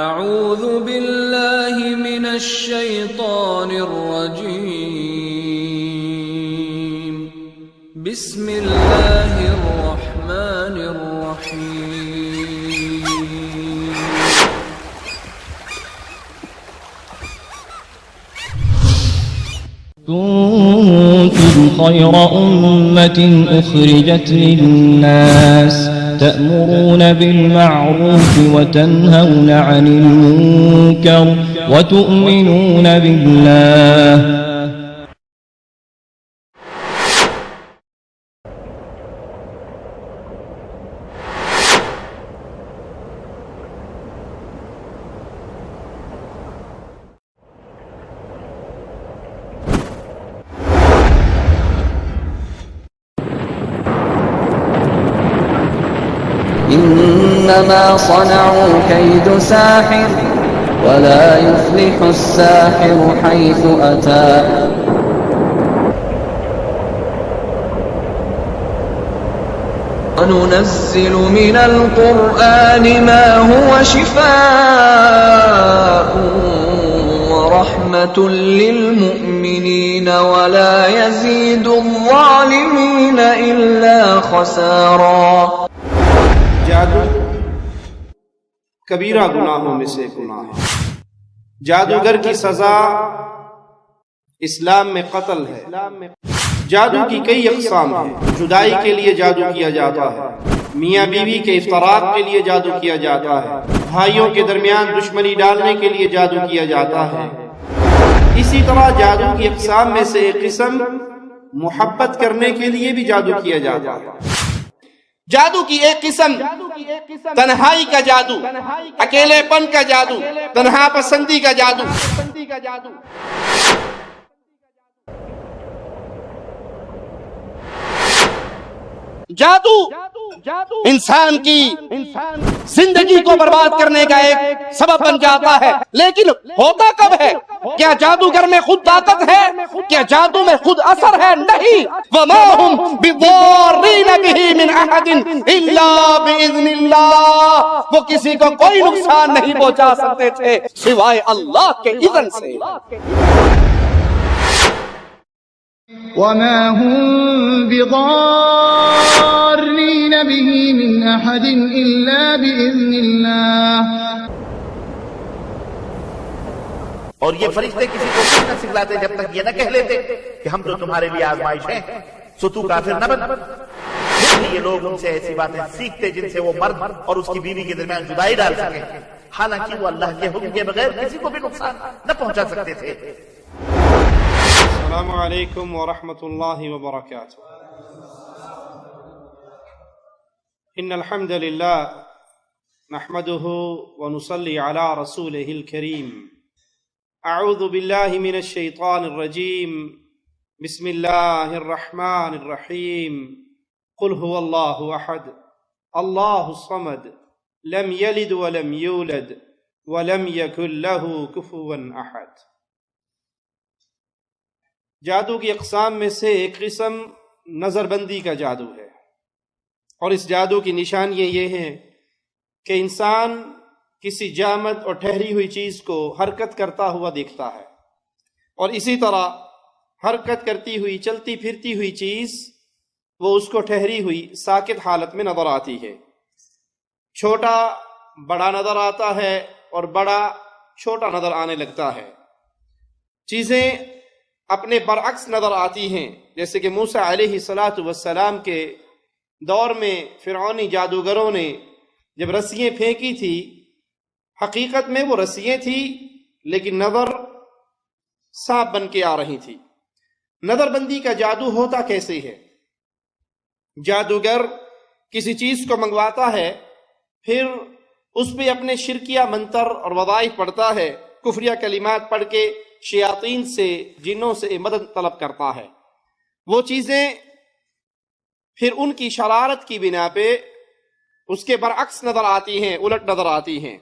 اعوذ باللہ من الشیطان الرجیم بسم اللہ الرحمن الرحیم كنتم خير أمة أخرجت للناس تأمرون بالمعروف وتنهون عن المنكر وتؤمنون بالله إنما صنعوا كيد ساحر ولا يفلح الساحر حيث أتى وننزل من القرآن ما هو شفاء ورحمة للمؤمنين ولا يزيد الظالمين إلا خسارا. جادو کبیرہ گناہوں میں سے گناہ ہے. جادوگر کی سزا اسلام میں قتل ہے. جادو کی کئی اقسام ہیں. جدائی کے لیے جادو کیا جاتا ہے، میاں بیوی کے افتراق کے لیے جادو کیا جاتا ہے، بھائیوں کے درمیان دشمنی ڈالنے کے لیے جادو کیا جاتا ہے. اسی طرح جادو کی اقسام میں سے ایک قسم محبت کرنے کے لیے بھی جادو کیا جاتا ہے. جادو کی ایک قسم تنہائی کا جادو، اکیلے پن کا جادو، تنہا پسندی کا جادو. جادو انسان کی زندگی کو برباد کرنے کا ایک سبب بن جاتا ہے، لیکن ہوتا کب ہے؟ کیا جادوگر میں خود طاقت ہے؟ کیا جادو میں خود اثر ہے؟ نہیں. وَمَا هُمْ بِضَارِّينَ بِهِ مِنْ أَحَدٍ إِلَّا بِإِذْنِ اللَّهِ. وہ کسی کو کوئی نقصان نہیں پہنچا سکتے تھے سوائے اللہ کے اذن سے. وما هم بضارين به من أحد إلا بإذن الله. اور یہ فرشتے کسی کو کچھ نہ سکھلاتے جب تک یہ نہ کہہ لیتے کہ ہم تو تمہارے لیے آزمائش ہیں، سو تو کافر نہ بن. یہ لوگ ان سے ایسی باتیں سیکھتے جن سے وہ مرد اور اس کی بیوی کے درمیان جدائی ڈال سکے، حالانکہ وہ اللہ کے حکم کے بغیر کسی کو بھی نقصان نہ پہنچا سکتے تھے. السلام علیکم ورحمۃ اللہ وبرکاتہ. ان الحمد للہ نحمده ونصلي على رسوله الكريم. اعوذ باللہ من الشیطان الرجیم. بسم اللہ الرحمن الرحیم. قل هو اللہ احد اللہ الصمد لم یلد ولم یولد ولم یکن له کفوا احد. جادو کی اقسام میں سے ایک قسم نظر بندی کا جادو ہے، اور اس جادو کی نشانیاں یہ ہیں کہ انسان کسی جامد اور ٹھہری ہوئی چیز کو حرکت کرتا ہوا دیکھتا ہے، اور اسی طرح حرکت کرتی ہوئی چلتی پھرتی ہوئی چیز وہ اس کو ٹھہری ہوئی ساکت حالت میں نظر آتی ہے. چھوٹا بڑا نظر آتا ہے اور بڑا چھوٹا نظر آنے لگتا ہے. چیزیں اپنے برعکس نظر آتی ہیں، جیسے کہ موسیٰ علیہ السلام کے دور میں فرعونی جادوگروں نے جب رسیاں پھینکی تھی، حقیقت میں وہ رسیاں تھی لیکن نظر سانپ بن کے آ رہی تھی. نظر بندی کا جادو ہوتا کیسے ہے؟ جادوگر کسی چیز کو منگواتا ہے، پھر اس پہ اپنے شرکیہ منتر اور وظائف پڑھتا ہے، کفریہ کلمات پڑھ کے شیاطین سے، جنوں سے مدد طلب کرتا ہے. وہ چیزیں پھر ان کی شرارت کی بنا پہ اس کے برعکس نظر آتی ہیں، الٹ نظر آتی ہیں.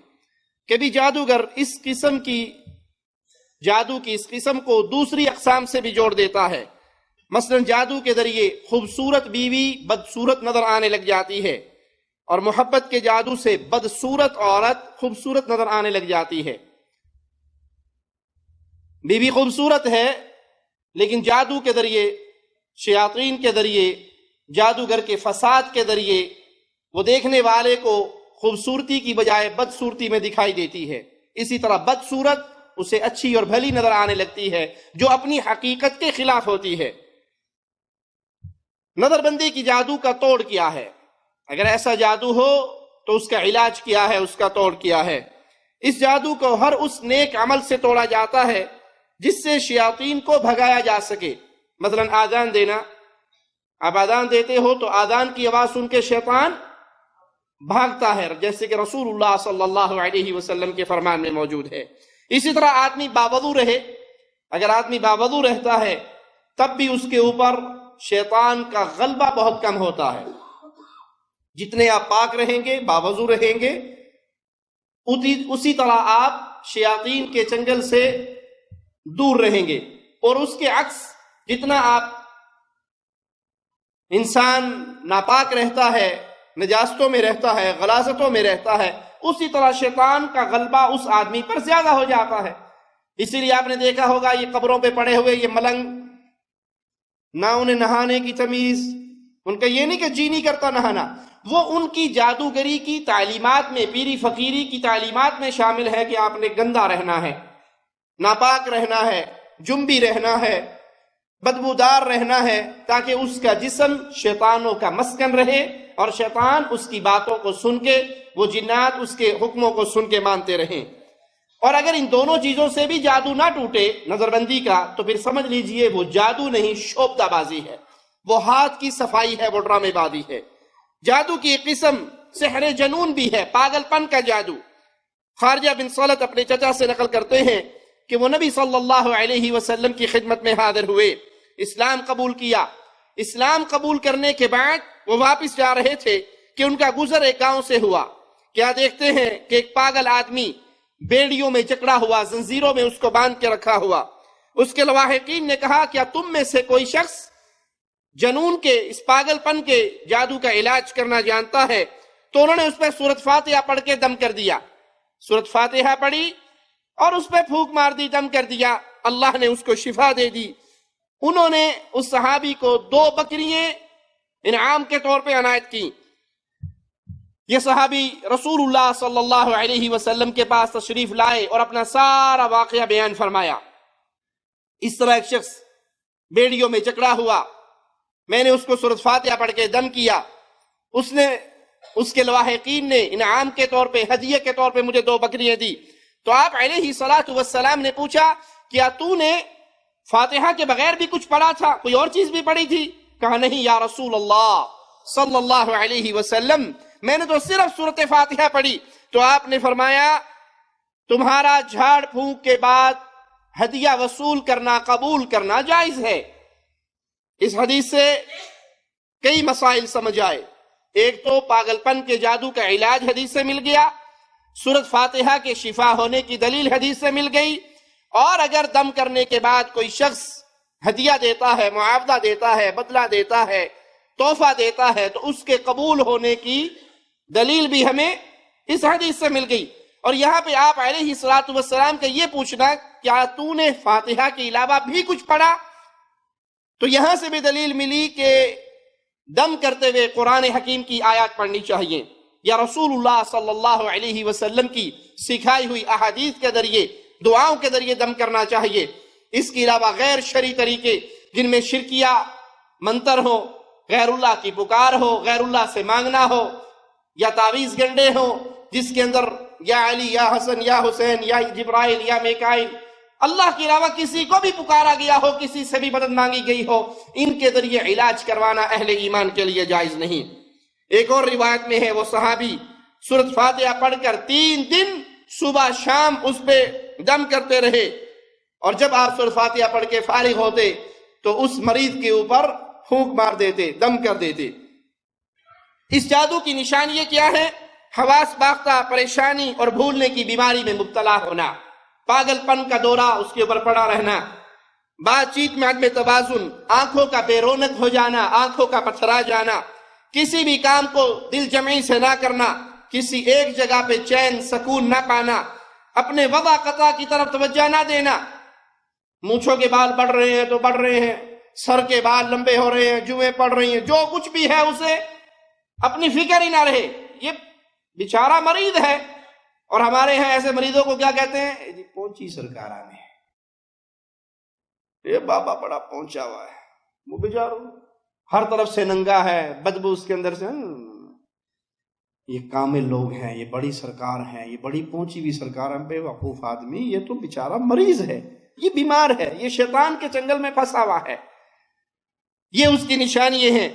کبھی جادوگر اس قسم کی جادو کی اس قسم کو دوسری اقسام سے بھی جوڑ دیتا ہے. مثلا جادو کے ذریعے خوبصورت بیوی بدصورت نظر آنے لگ جاتی ہے، اور محبت کے جادو سے بدصورت عورت خوبصورت نظر آنے لگ جاتی ہے. بیوی خوبصورت ہے لیکن جادو کے ذریعے، شیاطین کے ذریعے، جادوگر کے فساد کے ذریعے وہ دیکھنے والے کو خوبصورتی کی بجائے بدصورتی میں دکھائی دیتی ہے. اسی طرح بدصورت اسے اچھی اور بھلی نظر آنے لگتی ہے جو اپنی حقیقت کے خلاف ہوتی ہے. نظر بندی کی جادو کا توڑ کیا ہے؟ اگر ایسا جادو ہو تو اس کا علاج کیا ہے، اس کا توڑ کیا ہے؟ اس جادو کو ہر اس نیک عمل سے توڑا جاتا ہے جس سے شیاطین کو بھگایا جا سکے. مثلا آذان دینا، آپ آذان دیتے ہو تو آذان کی آواز سن کے شیطان بھاگتا ہے، جیسے کہ رسول اللہ صلی اللہ علیہ وسلم کے فرمان میں موجود ہے. اسی طرح آدمی باوضو رہے، اگر آدمی باوضو رہتا ہے تب بھی اس کے اوپر شیطان کا غلبہ بہت کم ہوتا ہے. جتنے آپ پاک رہیں گے، باوضو رہیں گے، اسی طرح آپ شیاطین کے چنگل سے دور رہیں گے. اور اس کے عکس جتنا آپ انسان ناپاک رہتا ہے، نجاستوں میں رہتا ہے، غلاظتوں میں رہتا ہے، اسی طرح شیطان کا غلبہ اس آدمی پر زیادہ ہو جاتا ہے. اسی لیے آپ نے دیکھا ہوگا یہ قبروں پہ پڑے ہوئے یہ ملنگ، نہ انہیں نہانے کی تمیز، ان کا یہ نہیں کہ جی نہیں کرتا نہانا، وہ ان کی جادوگری کی تعلیمات میں، پیری فقیری کی تعلیمات میں شامل ہے کہ آپ نے گندا رہنا ہے، ناپاک رہنا ہے، جنبی رہنا ہے، بدبودار رہنا ہے، تاکہ اس کا جسم شیطانوں کا مسکن رہے اور شیطان اس کی باتوں کو سن کے، وہ جنات اس کے حکموں کو سن کے مانتے رہیں. اور اگر ان دونوں چیزوں سے بھی جادو نہ ٹوٹے نظر بندی کا، تو پھر سمجھ لیجئے وہ جادو نہیں، شوبدہ بازی ہے، وہ ہاتھ کی صفائی ہے، وہ ڈرامے بازی ہے. جادو کی ایک قسم سحر جنون بھی ہے، پاگل پن کا جادو. خارجہ بن صلت اپنے چچا سے نقل کرتے ہیں کہ وہ نبی صلی اللہ علیہ وسلم کی خدمت میں حاضر ہوئے، اسلام قبول کیا. اسلام قبول کرنے کے بعد وہ واپس جا رہے تھے کہ ان کا گزر ایک گاؤں سے ہوا. کیا دیکھتے ہیں کہ ایک پاگل آدمی بیڑیوں میں جکڑا ہوا، زنجیروں میں اس کو باندھ کے رکھا ہوا. اس کے لواحقین نے کہا کیا تم میں سے کوئی شخص جنون کے، اس پاگل پن کے جادو کا علاج کرنا جانتا ہے؟ تو انہوں نے اس پہ سورۃ فاتحہ پڑھ کے دم کر دیا. سورۃ فاتحہ پڑھی اور اس پہ پھونک مار دی، دم کر دیا. اللہ نے اس کو شفا دے دی. انہوں نے اس صحابی کو 2 بکریاں انعام کے طور پہ عنایت کی. یہ صحابی رسول اللہ صلی اللہ علیہ وسلم کے پاس تشریف لائے اور اپنا سارا واقعہ بیان فرمایا. اس طرح ایک شخص بیڑیوں میں جکڑا ہوا، میں نے اس کو سورۃ فاتحہ پڑھ کے دم کیا، اس کے لواحقین نے انعام کے طور پہ، ہدیے کے طور پہ مجھے 2 بکریاں دی. تو آپ علیہ الصلوۃ والسلام نے پوچھا کیا تو نے فاتحہ کے بغیر بھی کچھ پڑھا تھا، کوئی اور چیز بھی پڑھی تھی؟ کہا نہیں یا رسول اللہ صلی اللہ علیہ وسلم، میں نے تو صرف سورۃ فاتحہ پڑھی. تو آپ نے فرمایا تمہارا جھاڑ پھونک کے بعد ہدیہ وصول کرنا، قبول کرنا جائز ہے. اس حدیث سے کئی مسائل سمجھ آئے. ایک تو پاگل پن کے جادو کا علاج حدیث سے مل گیا، سورۃ فاتحہ کے شفا ہونے کی دلیل حدیث سے مل گئی، اور اگر دم کرنے کے بعد کوئی شخص ہدیہ دیتا ہے، معاوضہ دیتا ہے، بدلہ دیتا ہے، تحفہ دیتا ہے، تو اس کے قبول ہونے کی دلیل بھی ہمیں اس حدیث سے مل گئی. اور یہاں پہ آپ علیہ الصلوۃ والسلام کا یہ پوچھنا کیا تو نے فاتحہ کے علاوہ بھی کچھ پڑھا، تو یہاں سے بھی دلیل ملی کہ دم کرتے ہوئے قرآن حکیم کی آیات پڑھنی چاہیے یا رسول اللہ صلی اللہ علیہ وسلم کی سکھائی ہوئی احادیث کے ذریعے، دعاؤں کے ذریعے دم کرنا چاہیے. اس کے علاوہ غیر شرعی طریقے جن میں شرکیہ منتر ہو، غیر اللہ کی پکار ہو، غیر اللہ سے مانگنا ہو، یا تعویذ گنڈے ہو جس کے اندر یا علی یا حسن یا حسین یا جبرائیل یا میکائیل، اللہ کے علاوہ کسی کو بھی پکارا گیا ہو، کسی سے بھی مدد مانگی گئی ہو، ان کے ذریعے علاج کروانا اہل ایمان کے لیے جائز نہیں. ایک اور روایت میں ہے وہ صحابی سورۃ فاتحہ پڑھ کر 3 دن صبح شام اس پہ دم کرتے رہے، اور جب آپ سورۃ فاتحہ پڑھ کے فارغ ہوتے تو اس مریض کے اوپر پھونک مار دیتے، دم کر دیتے. اس جادو کی نشانی کیا ہے؟ حواس باختہ، پریشانی اور بھولنے کی بیماری میں مبتلا ہونا، پاگل پن کا دورہ اس کے اوپر پڑا رہنا، بات چیت میں عدم توازن، آنکھوں کا بے رونق ہو جانا، آنکھوں کا پتھرا جانا، کسی بھی کام کو دل جمعی سے نہ کرنا، کسی ایک جگہ پہ چین سکون نہ پانا، اپنے وضع قطع کی طرف توجہ نہ دینا۔ مونچھوں کے بال بڑھ رہے ہیں تو بڑھ رہے ہیں، سر کے بال لمبے ہو رہے ہیں، جوئیں پڑ رہی ہیں، جو کچھ بھی ہے اسے اپنی فکر ہی نہ رہے۔ یہ بیچارہ مریض ہے، اور ہمارے ہاں ایسے مریضوں کو کیا کہتے ہیں؟ جی پہنچی سرکار آنے، یہ بابا بڑا پہنچا ہوا ہے، وہ بیچارہ ہر طرف سے ننگا ہے، بدبو اس کے اندر سے۔ یہ کامل لوگ ہیں، یہ بڑی سرکار ہیں، یہ بڑی پہنچی ہوئی سرکار ہیں، بے وقوف آدمی، یہ تو بیچارہ مریض ہے، یہ بیمار ہے، یہ شیطان کے چنگل میں پھنسا ہوا ہے۔ یہ اس کی نشانی ہے۔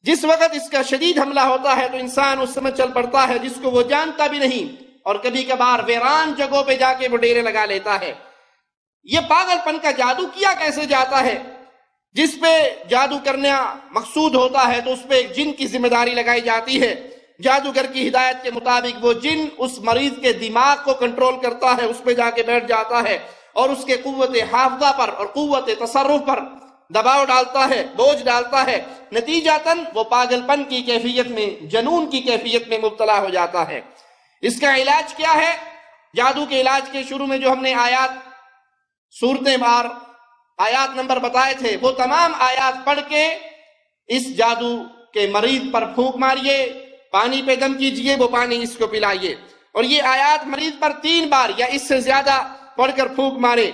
جس وقت اس کا شدید حملہ ہوتا ہے تو انسان اس سمجھ چل پڑتا ہے جس کو وہ جانتا بھی نہیں، اور کبھی کبھار ویران جگہوں پہ جا کے وہ ڈیرے لگا لیتا ہے۔ یہ پاگل پن کا جادو کیا کیسے جاتا ہے؟ جس پہ جادو کرنا مقصود ہوتا ہے تو اس پہ ایک جن کی ذمہ داری لگائی جاتی ہے۔ جادوگر کی ہدایت کے مطابق وہ جن اس مریض کے دماغ کو کنٹرول کرتا ہے، اس پہ جا کے بیٹھ جاتا ہے اور اس کے قوت حافظہ پر اور قوت تصرف پر دباؤ ڈالتا ہے، بوجھ ڈالتا ہے۔ نتیجتاً وہ پاگل پن کی کیفیت میں، جنون کی کیفیت میں مبتلا ہو جاتا ہے۔ اس کا علاج کیا ہے؟ جادو کے علاج کے شروع میں جو ہم نے صورتیں بار آیات نمبر بتائے تھے، وہ تمام آیات پڑھ کے اس جادو کے مریض پر پھونک ماریے، پانی پہ دم کیجئے، وہ پانی اس کو پلائیے، اور یہ آیات مریض پر 3 بار یا اس سے زیادہ پڑھ کر پھونک مارے،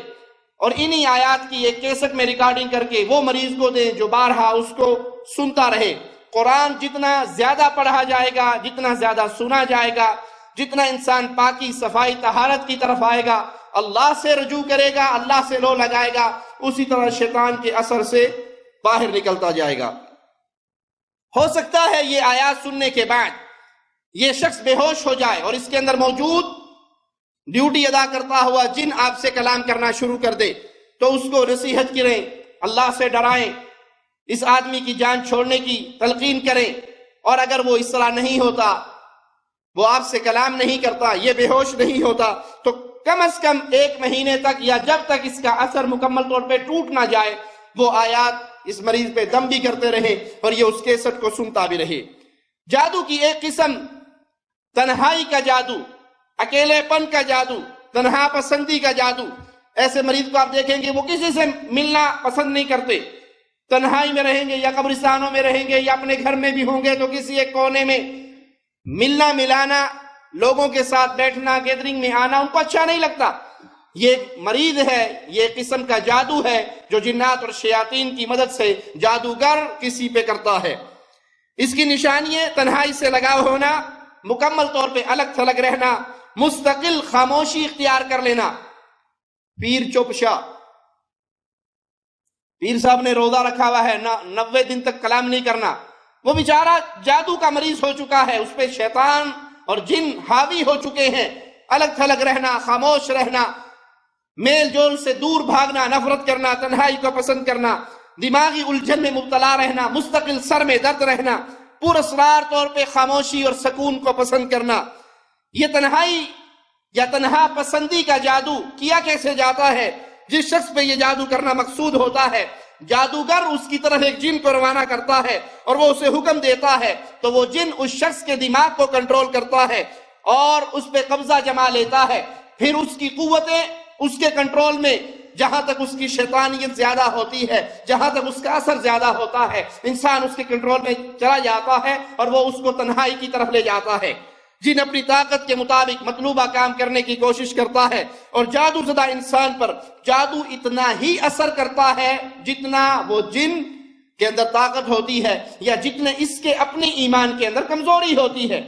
اور انہی آیات کی ایک کیسٹ میں ریکارڈنگ کر کے وہ مریض کو دیں جو بارہا اس کو سنتا رہے۔ قرآن جتنا زیادہ پڑھا جائے گا، جتنا زیادہ سنا جائے گا، جتنا انسان پاکی صفائی طہارت کی طرف آئے گا، اللہ سے رجوع کرے گا، اللہ سے لو لگائے گا، اسی طرح شیطان کے اثر سے باہر نکلتا جائے گا۔ ہو سکتا ہے یہ آیات سننے کے بعد یہ شخص بے ہوش ہو جائے اور اس کے اندر موجود ڈیوٹی ادا کرتا ہوا جن آپ سے کلام کرنا شروع کر دے، تو اس کو نصیحت کریں، اللہ سے ڈرائیں، اس آدمی کی جان چھوڑنے کی تلقین کریں، اور اگر وہ اس طرح نہیں ہوتا، وہ آپ سے کلام نہیں کرتا، یہ بے ہوش نہیں ہوتا، تو کم از کم 1 مہینے تک یا جب تک اس کا اثر مکمل طور پہ ٹوٹ نہ جائے، وہ آیات اس مریض پہ دم بھی کرتے رہے اور یہ اس کیسٹ کو سنتا بھی رہے۔ جادو کی ایک قسم تنہائی کا جادو، اکیلے پن کا جادو، تنہا پسندی کا جادو۔ ایسے مریض کو آپ دیکھیں گے وہ کسی سے ملنا پسند نہیں کرتے، تنہائی میں رہیں گے یا قبرستانوں میں رہیں گے یا اپنے گھر میں بھی ہوں گے تو کسی ایک کونے میں ملنا ملانا، لوگوں کے ساتھ بیٹھنا، گیدرنگ میں آنا ان کو اچھا نہیں لگتا۔ یہ مریض ہے، یہ قسم کا جادو ہے جو جنات اور شیاطین کی مدد سے جادوگر کسی پہ کرتا ہے۔ اس کی نشانی ہے تنہائی سے لگاؤ ہونا، مکمل طور پہ الگ تھلگ رہنا، مستقل خاموشی اختیار کر لینا۔ پیر چپ شاہ، پیر صاحب نے روزہ رکھا ہوا ہے، 90 دن تک کلام نہیں کرنا، وہ بیچارہ جادو کا مریض ہو چکا ہے، اس پہ شیطان اور جن حاوی ہو چکے ہیں۔ الگ تھلگ رہنا، خاموش رہنا، میل جول سے دور بھاگنا، نفرت کرنا، تنہائی کو پسند کرنا، دماغی الجھن میں مبتلا رہنا، مستقل سر میں درد رہنا، پراسرار طور پہ خاموشی اور سکون کو پسند کرنا۔ یہ تنہائی یا تنہا پسندی کا جادو کیا کیسے جاتا ہے؟ جس شخص پہ یہ جادو کرنا مقصود ہوتا ہے، جادوگر اس کی طرف ایک جن کو روانہ کرتا ہے اور وہ اسے حکم دیتا ہے، تو وہ جن اس شخص کے دماغ کو کنٹرول کرتا ہے اور اس پہ قبضہ جما لیتا ہے۔ پھر اس کی قوتیں اس کے کنٹرول میں، جہاں تک اس کی شیطانیت زیادہ ہوتی ہے، جہاں تک اس کا اثر زیادہ ہوتا ہے، انسان اس کے کنٹرول میں چلا جاتا ہے اور وہ اس کو تنہائی کی طرف لے جاتا ہے۔ جن اپنی طاقت کے مطابق مطلوبہ کام کرنے کی کوشش کرتا ہے، اور جادو زدہ انسان پر جادو اتنا ہی اثر کرتا ہے جتنا وہ جن کے اندر طاقت ہوتی ہے یا جتنے اس کے اپنے ایمان کے اندر کمزوری ہوتی ہے۔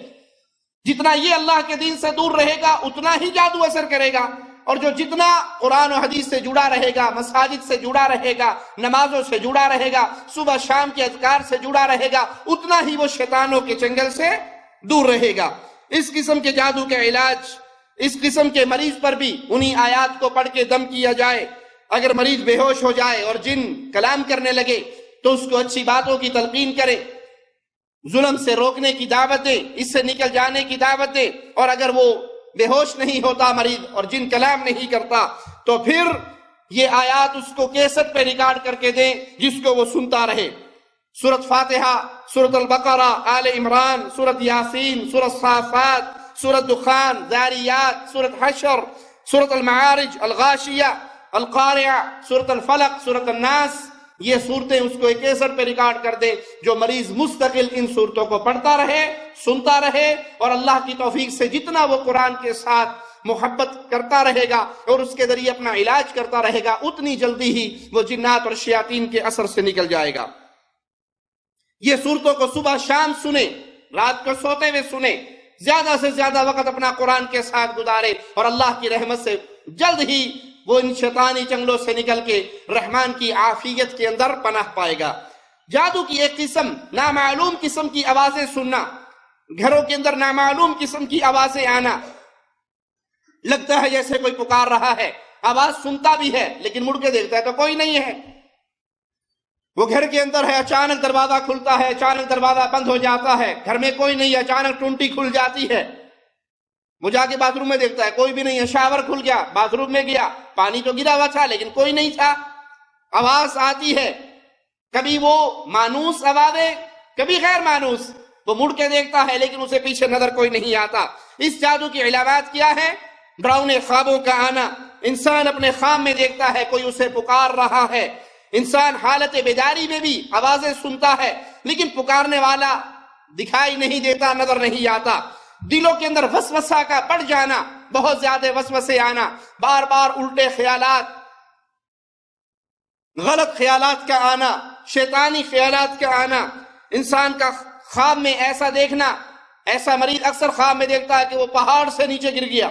جتنا یہ اللہ کے دین سے دور رہے گا اتنا ہی جادو اثر کرے گا، اور جو جتنا قرآن و حدیث سے جڑا رہے گا، مساجد سے جڑا رہے گا، نمازوں سے جڑا رہے گا، صبح شام کے اذکار سے جڑا رہے گا، اتنا ہی وہ شیطانوں کے چنگل سے دور رہے گا۔ اس قسم کے جادو کا علاج، اس قسم کے مریض پر بھی انہی آیات کو پڑھ کے دم کیا جائے۔ اگر مریض بے ہوش ہو جائے اور جن کلام کرنے لگے تو اس کو اچھی باتوں کی تلقین کرے، ظلم سے روکنے کی دعوتیں، اس سے نکل جانے کی دعوتیں، اور اگر وہ بے ہوش نہیں ہوتا مریض اور جن کلام نہیں کرتا تو پھر یہ آیات اس کو کیسٹ پہ ریکارڈ کر کے دیں جس کو وہ سنتا رہے۔ سورت فاتحہ، سورت البقرہ، آل عمران، سورت یاسین، سورت صافات، سورت دخان، ذاریات، سورت حشر، سورت المعارج، الغاشیہ، القارعہ، سورت الفلق، سورت الناس، یہ صورتیں اس کو ایک کیسٹ پہ ریکارڈ کر دے، جو مریض مستقل ان صورتوں کو پڑھتا رہے، سنتا رہے، اور اللہ کی توفیق سے جتنا وہ قرآن کے ساتھ محبت کرتا رہے گا اور اس کے ذریعے اپنا علاج کرتا رہے گا، اتنی جلدی ہی وہ جنات اور شیاطین کے اثر سے نکل جائے گا۔ یہ صورتوں کو صبح شام سنے، رات کو سوتے ہوئے سنے، زیادہ سے زیادہ وقت اپنا قرآن کے ساتھ گزارے، اور اللہ کی رحمت سے جلد ہی وہ ان شیطانی چنگلوں سے نکل کے رحمان کی عافیت کے اندر پناہ پائے گا۔ جادو کی ایک قسم نامعلوم قسم کی آوازیں سننا، گھروں کے اندر نامعلوم قسم کی آوازیں آنا، لگتا ہے جیسے کوئی پکار رہا ہے، آواز سنتا بھی ہے لیکن مڑ کے دیکھتا ہے تو کوئی نہیں ہے۔ وہ گھر کے اندر ہے، اچانک دروازہ کھلتا ہے، اچانک دروازہ بند ہو جاتا ہے، گھر میں کوئی نہیں ہے، اچانک ٹونٹی کھل جاتی ہے، وہ جا کے باتھ روم میں دیکھتا ہے کوئی بھی نہیں ہے، شاور کھل گیا، باتھ روم میں گیا، پانی تو گرا ہوا تھا لیکن کوئی نہیں تھا، آواز آتی ہے، کبھی وہ مانوس آوازیں، کبھی غیر مانوس، وہ مڑ کے دیکھتا ہے لیکن اسے پیچھے نظر کوئی نہیں آتا۔ اس جادو کی علامات کیا ہے؟ ڈراؤنے خوابوں کا آنا، انسان اپنے خواب میں دیکھتا ہے کوئی اسے پکار رہا ہے، انسان حالت بیداری میں بھی آوازیں سنتا ہے لیکن پکارنے والا دکھائی نہیں دیتا، نظر نہیں آتا، دلوں کے اندر وسوسہ کا بڑھ جانا، بہت زیادہ وسوسے آنا، بار بار الٹے خیالات، غلط خیالات کا آنا، شیطانی خیالات کا آنا، انسان کا خواب میں ایسا دیکھنا، ایسا مریض اکثر خواب میں دیکھتا ہے کہ وہ پہاڑ سے نیچے گر گیا،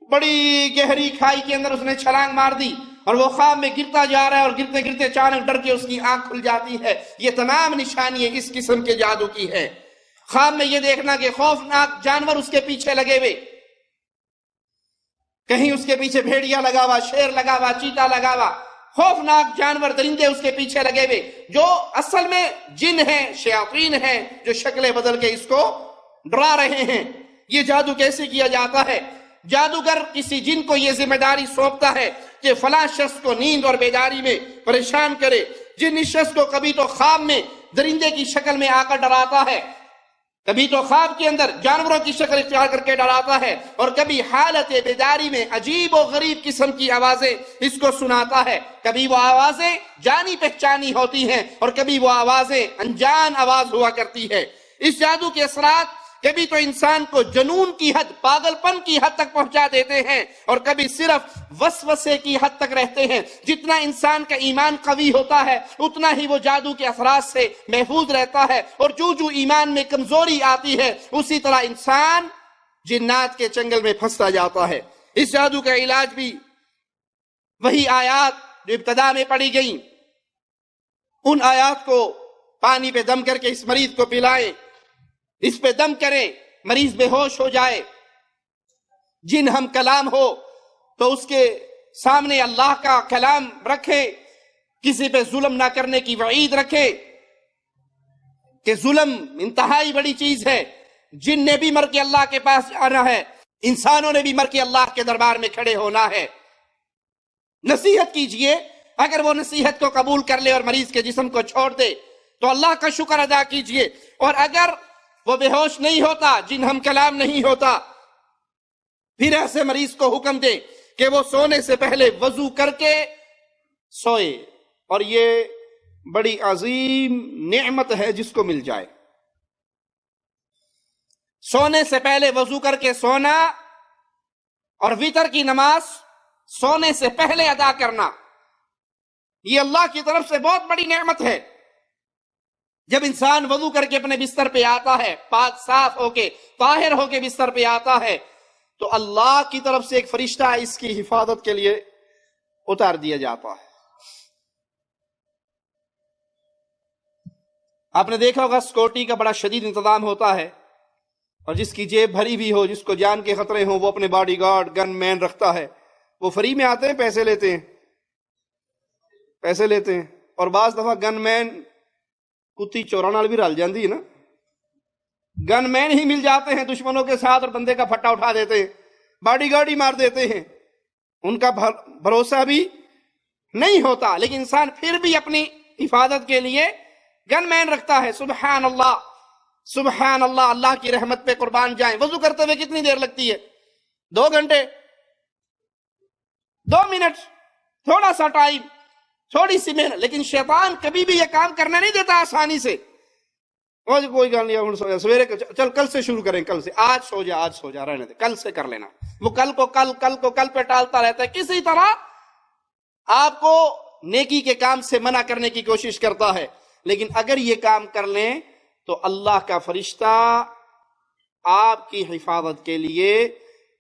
بڑی گہری کھائی کے اندر اس نے چھلانگ مار دی اور وہ خواب میں گرتا جا رہا ہے اور گرتے گرتے اچانک ڈر کے اس کی آنکھ کھل جاتی ہے۔ یہ تمام نشانیاں اس قسم کے جادو کی ہے۔ خواب میں یہ دیکھنا کہ خوفناک جانور اس کے پیچھے لگے ہوئے، کہیں اس کے پیچھے بھیڑیا لگا ہوا، شیر لگا ہوا، چیتا لگا ہوا، خوفناک جانور درندے اس کے پیچھے لگے ہوئے، جو اصل میں جن ہیں، شیاطین ہیں، جو شکلیں بدل کے اس کو ڈرا رہے ہیں۔ یہ جادو کیسے کیا جاتا ہے؟ جادوگر کسی جن کو یہ ذمہ داری سونپتا ہے کہ فلاں شخص کو نیند اور بیداری میں پریشان کرے، جن اس شخص کو کبھی تو خواب میں درندے کی شکل میں آ کر ڈراتا ہے، کبھی تو خواب کے اندر جانوروں کی شکل اختیار کر کے ڈراتا ہے، اور کبھی حالت بیداری میں عجیب و غریب قسم کی آوازیں اس کو سناتا ہے۔ کبھی وہ آوازیں جانی پہچانی ہوتی ہیں اور کبھی وہ آوازیں انجان آواز ہوا کرتی ہے۔ اس جادو کے اثرات کبھی تو انسان کو جنون کی حد، پاگل پن کی حد تک پہنچا دیتے ہیں، اور کبھی صرف وسوسے کی حد تک رہتے ہیں۔ جتنا انسان کا ایمان قوی ہوتا ہے اتنا ہی وہ جادو کے اثرات سے محفوظ رہتا ہے، اور جو ایمان میں کمزوری آتی ہے اسی طرح انسان جنات کے چنگل میں پھنستا جاتا ہے۔ اس جادو کا علاج بھی وہی آیات جو ابتدا میں پڑھی گئیں، ان آیات کو پانی پہ دم کر کے اس مریض کو پلائیں، اس پہ دم کریں، مریض بے ہوش ہو جائے، جن ہم کلام ہو تو اس کے سامنے اللہ کا کلام رکھے، کسی پہ ظلم نہ کرنے کی وعید رکھے کہ ظلم انتہائی بڑی چیز ہے، جن نے بھی مر کے اللہ کے پاس آنا ہے، انسانوں نے بھی مر کے اللہ کے دربار میں کھڑے ہونا ہے۔ نصیحت کیجئے، اگر وہ نصیحت کو قبول کر لے اور مریض کے جسم کو چھوڑ دے تو اللہ کا شکر ادا کیجئے، اور اگر وہ بے ہوش نہیں ہوتا، جن ہم کلام نہیں ہوتا، پھر ایسے مریض کو حکم دے کہ وہ سونے سے پہلے وضو کر کے سوئے، اور یہ بڑی عظیم نعمت ہے جس کو مل جائے۔ سونے سے پہلے وضو کر کے سونا اور وتر کی نماز سونے سے پہلے ادا کرنا، یہ اللہ کی طرف سے بہت بڑی نعمت ہے۔ جب انسان وضو کر کے اپنے بستر پہ آتا ہے، پاک صاف ہو کے طاہر ہو کے بستر پہ آتا ہے، تو اللہ کی طرف سے ایک فرشتہ اس کی حفاظت کے لیے اتار دیا جاتا ہے۔ آپ نے دیکھا ہوگا سیکورٹی کا بڑا شدید انتظام ہوتا ہے، اور جس کی جیب بھری بھی ہو، جس کو جان کے خطرے ہوں، وہ اپنے باڈی گارڈ، گن مین رکھتا ہے۔ وہ فری میں آتے ہیں، پیسے لیتے ہیں، اور بعض دفعہ گن مین کتی چوراں نال بھی رل جاندی ہے نا، گن مین ہی مل جاتے ہیں دشمنوں کے ساتھ اور بندے کا پھٹا اٹھا دیتے ہیں، باڈی گارڈ ہی مار دیتے ہیں، ان کا بھروسہ بھی نہیں ہوتا، لیکن انسان پھر بھی اپنی حفاظت کے لیے گن مین رکھتا ہے، سبحان اللہ سبحان اللہ، اللہ کی رحمت پہ قربان جائیں۔ وضو کرتے ہوئے کتنی دیر لگتی ہے؟ 2 گھنٹے، 2 منٹ، تھوڑا سا ٹائم، تھوڑی سی محنت۔ لیکن شیطان کبھی بھی یہ کام کرنے نہیں دیتا آسانی سے۔ کوئی گل نہیں، سویرے چل کل سے شروع کریں، کل سے، آج سو جا رہنے دے، کل سے کر لینا۔ وہ کل کو کل پہ ٹالتا رہتا ہے، کسی طرح آپ کو نیکی کے کام سے منع کرنے کی کوشش کرتا ہے۔ لیکن اگر یہ کام کر لیں تو اللہ کا فرشتہ آپ کی حفاظت کے لیے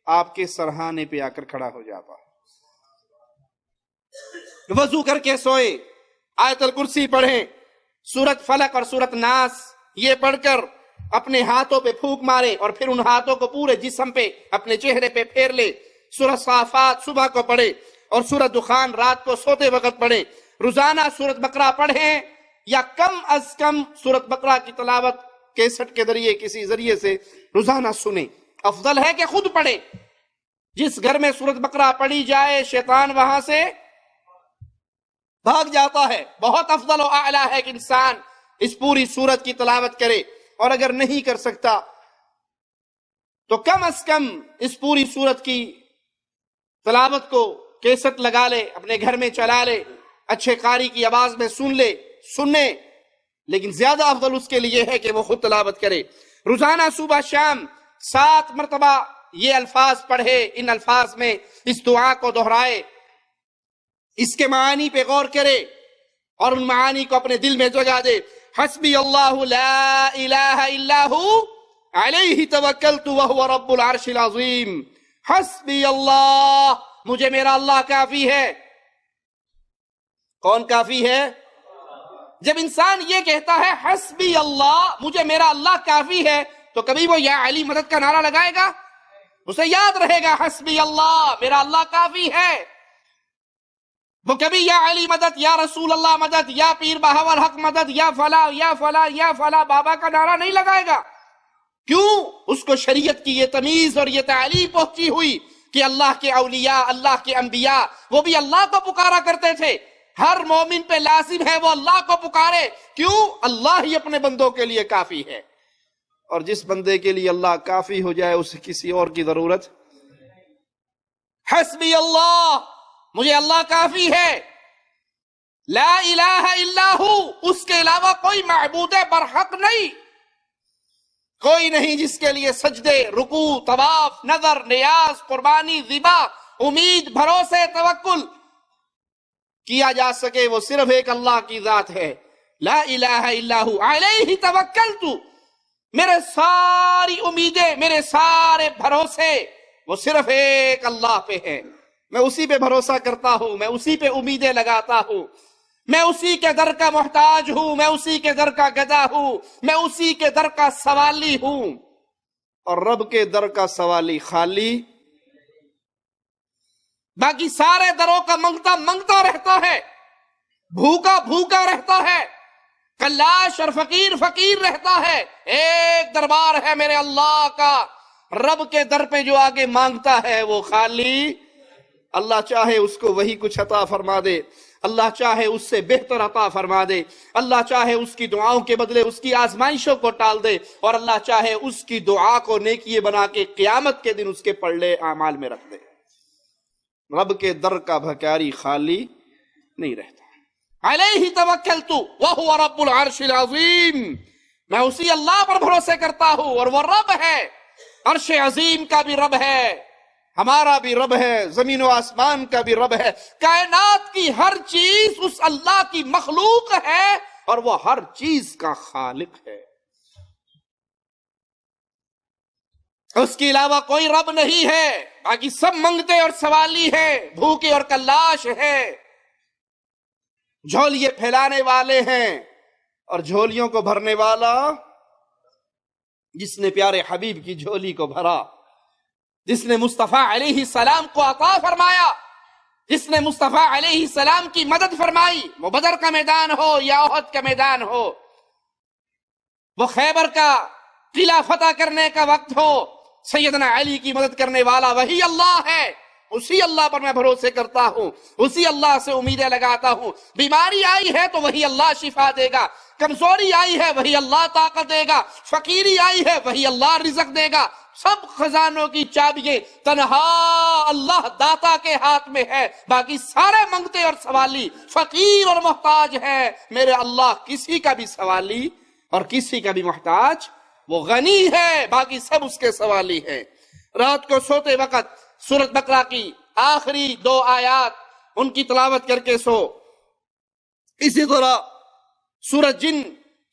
آپ کے سرہانے پہ آ کر کھڑا ہو جاتا ہے۔ وضو کر کے سوئے، آیت الکرسی پڑھیں، سورت فلق اور سورت ناس یہ پڑھ کر اپنے ہاتھوں پہ پھونک مارے، اور پھر ان ہاتھوں کو پورے جسم پہ، اپنے چہرے پہ پھیر لے۔ سورت صافات صبح کو پڑھے اور سورت دخان رات کو سوتے وقت پڑھے۔ روزانہ سورت بقرہ پڑھیں، یا کم از کم سورت بقرہ کی تلاوت کیسٹ کے ذریعے کسی ذریعے سے روزانہ سنیں۔ افضل ہے کہ خود پڑھیں۔ جس گھر میں سورت بقرہ پڑھی جائے شیطان وہاں سے بھاگ جاتا ہے۔ بہت افضل و اعلیٰ ہے کہ انسان اس پوری سورت کی تلاوت کرے، اور اگر نہیں کر سکتا تو کم از کم اس پوری سورت کی تلاوت کو کیسٹ لگا لے، اپنے گھر میں چلا لے، اچھے قاری کی آواز میں سننے، لیکن زیادہ افضل اس کے لیے ہے کہ وہ خود تلاوت کرے۔ روزانہ صبح شام 7 مرتبہ یہ الفاظ پڑھے، ان الفاظ میں اس دعا کو دہرائے، اس کے معانی پہ غور کرے اور ان معانی کو اپنے دل میں جگہ دے۔ حسبی اللہ لا الہ الا ہو علیہ توکلت وہو رب العرش العظیم۔ حسبی اللہ، مجھے میرا اللہ کافی ہے۔ کون کافی ہے؟ جب انسان یہ کہتا ہے حسبی اللہ، مجھے میرا اللہ کافی ہے، تو کبھی وہ یا علی مدد کا نعرہ لگائے گا؟ اسے یاد رہے گا حسبی اللہ، میرا اللہ کافی ہے۔ وہ کبھی یا علی مدد، یا رسول اللہ مدد، یا پیر بہاول حق مدد، یا فلاں یا فلاں یا فلاں بابا کا نعرہ نہیں لگائے گا۔ کیوں؟ اس کو شریعت کی یہ تمیز اور یہ تعلیم پہنچی ہوئی کہ اللہ کے اولیاء، اللہ کے انبیاء، وہ بھی اللہ کو پکارا کرتے تھے۔ ہر مومن پہ لازم ہے وہ اللہ کو پکارے۔ کیوں؟ اللہ ہی اپنے بندوں کے لیے کافی ہے، اور جس بندے کے لیے اللہ کافی ہو جائے اسے کسی اور کی ضرورت۔ حسبی اللہ، مجھے اللہ کافی ہے۔ لا الہ الا ہو، اس کے علاوہ کوئی معبود برحق نہیں، کوئی نہیں جس کے لیے سجدے، رکوع، طواف، نذر، نیاز، قربانی، ذبح، امید، بھروسے، توکل کیا جا سکے، وہ صرف ایک اللہ کی ذات ہے۔ لا الہ الا ہو علیہ توکلت، میرے ساری امیدیں، میرے سارے بھروسے وہ صرف ایک اللہ پہ ہیں۔ میں اسی پہ بھروسہ کرتا ہوں، میں اسی پہ امیدیں لگاتا ہوں، میں اسی کے در کا محتاج ہوں، میں اسی کے در کا گدا ہوں، میں اسی کے در کا سوالی ہوں۔ اور رب کے در کا سوالی خالی، باقی سارے دروں کا منگتا رہتا ہے، بھوکا رہتا ہے، کلاش اور فقیر رہتا ہے۔ ایک دربار ہے میرے اللہ کا، رب کے در پہ جو آگے مانگتا ہے وہ خالی۔ اللہ چاہے اس کو وہی کچھ عطا فرما دے، اللہ چاہے اس سے بہتر عطا فرما دے، اللہ چاہے اس کی دعاؤں کے بدلے اس کی آزمائشوں کو ٹال دے، اور اللہ چاہے اس کی دعا کو نیکی بنا کے قیامت کے دن اس کے پلڑے اعمال میں رکھ دے۔ رب کے در کا بھکاری خالی نہیں رہتا۔ علیہ توکلت وہو رب العرش العظیم، میں اسی اللہ پر بھروسے کرتا ہوں، اور وہ رب ہے، عرش عظیم کا بھی رب ہے، ہمارا بھی رب ہے، زمین و آسمان کا بھی رب ہے، کائنات کی ہر چیز اس اللہ کی مخلوق ہے، اور وہ ہر چیز کا خالق ہے۔ اس کے علاوہ کوئی رب نہیں ہے، باقی سب منگتے اور سوالی ہیں، بھوکے اور کلاش ہیں، جھولیے پھیلانے والے ہیں، اور جھولیوں کو بھرنے والا جس نے پیارے حبیب کی جھولی کو بھرا، جس نے مصطفیٰ علیہ السلام کو عطا فرمایا، جس نے مصطفیٰ علیہ السلام کی مدد فرمائی، وہ بدر کا میدان ہو یا احد کا میدان ہو، وہ خیبر کا قلعہ فتح کرنے کا وقت ہو، سیدنا علی کی مدد کرنے والا وہی اللہ ہے۔ اسی اللہ پر میں بھروسے کرتا ہوں، اسی اللہ سے امیدیں لگاتا ہوں۔ بیماری آئی ہے تو وہی اللہ شفا دے گا، کمزوری آئی ہے وہی اللہ طاقت دے گا، فقیری آئی ہے وہی اللہ رزق دے گا۔ سب خزانوں کی چابیاں تنہا اللہ داتا کے ہاتھ میں ہے، باقی سارے منگتے اور سوالی فقیر اور محتاج ہے۔ میرے اللہ کسی کا بھی سوالی اور کسی کا بھی محتاج، وہ غنی ہے، باقی سب اس کے سوالی ہیں۔ رات کو سوتے وقت سورۃ بقرہ کی آخری 2 آیات ان کی تلاوت کر کے سو۔ اسی طرح سورۃ جن،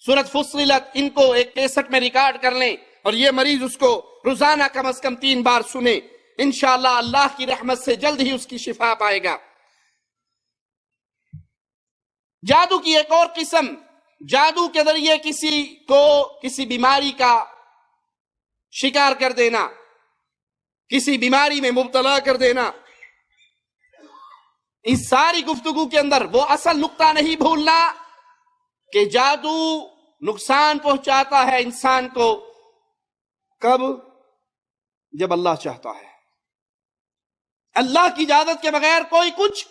سورۃ فصلت، ان کو ایک کیسٹ میں ریکارڈ کر لیں اور یہ مریض اس کو روزانہ کم از کم 3 بار سنے، انشاءاللہ اللہ کی رحمت سے جلد ہی اس کی شفا پائے گا۔ جادو کی ایک اور قسم، جادو کے ذریعے کسی کو کسی بیماری کا شکار کر دینا، کسی بیماری میں مبتلا کر دینا۔ اس ساری گفتگو کے اندر وہ اصل نقطہ نہیں بھولنا کہ جادو نقصان پہنچاتا ہے انسان کو کب؟ جب اللہ چاہتا ہے۔ اللہ کی اجازت کے بغیر کوئی کچھ،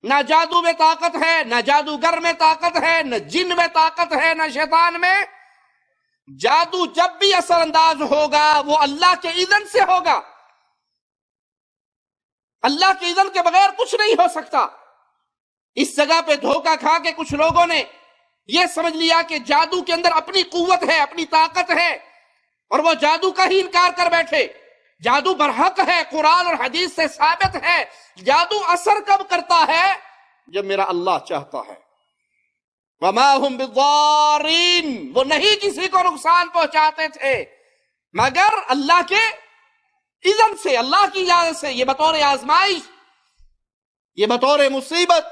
نہ جادو میں طاقت ہے، نہ جادوگر میں طاقت ہے، نہ جن میں طاقت ہے، نہ شیطان میں۔ جادو جب بھی اثر انداز ہوگا وہ اللہ کے اذن سے ہوگا، اللہ کے اذن کے بغیر کچھ نہیں ہو سکتا۔ اس جگہ پہ دھوکہ کھا کے کچھ لوگوں نے یہ سمجھ لیا کہ جادو کے اندر اپنی قوت ہے، اپنی طاقت ہے، اور وہ جادو کا ہی انکار کر بیٹھے۔ جادو برحق ہے، قرآن اور حدیث سے ثابت ہے۔ جادو اثر کب کرتا ہے؟ جب میرا اللہ چاہتا ہے۔ وَمَا هُمْ بِالضَّارِّينَ، وہ نہیں کسی کو نقصان پہنچاتے تھے مگر اللہ کے اذن سے، اللہ کی اجازت سے۔ یہ بطور آزمائش، یہ بطور مصیبت،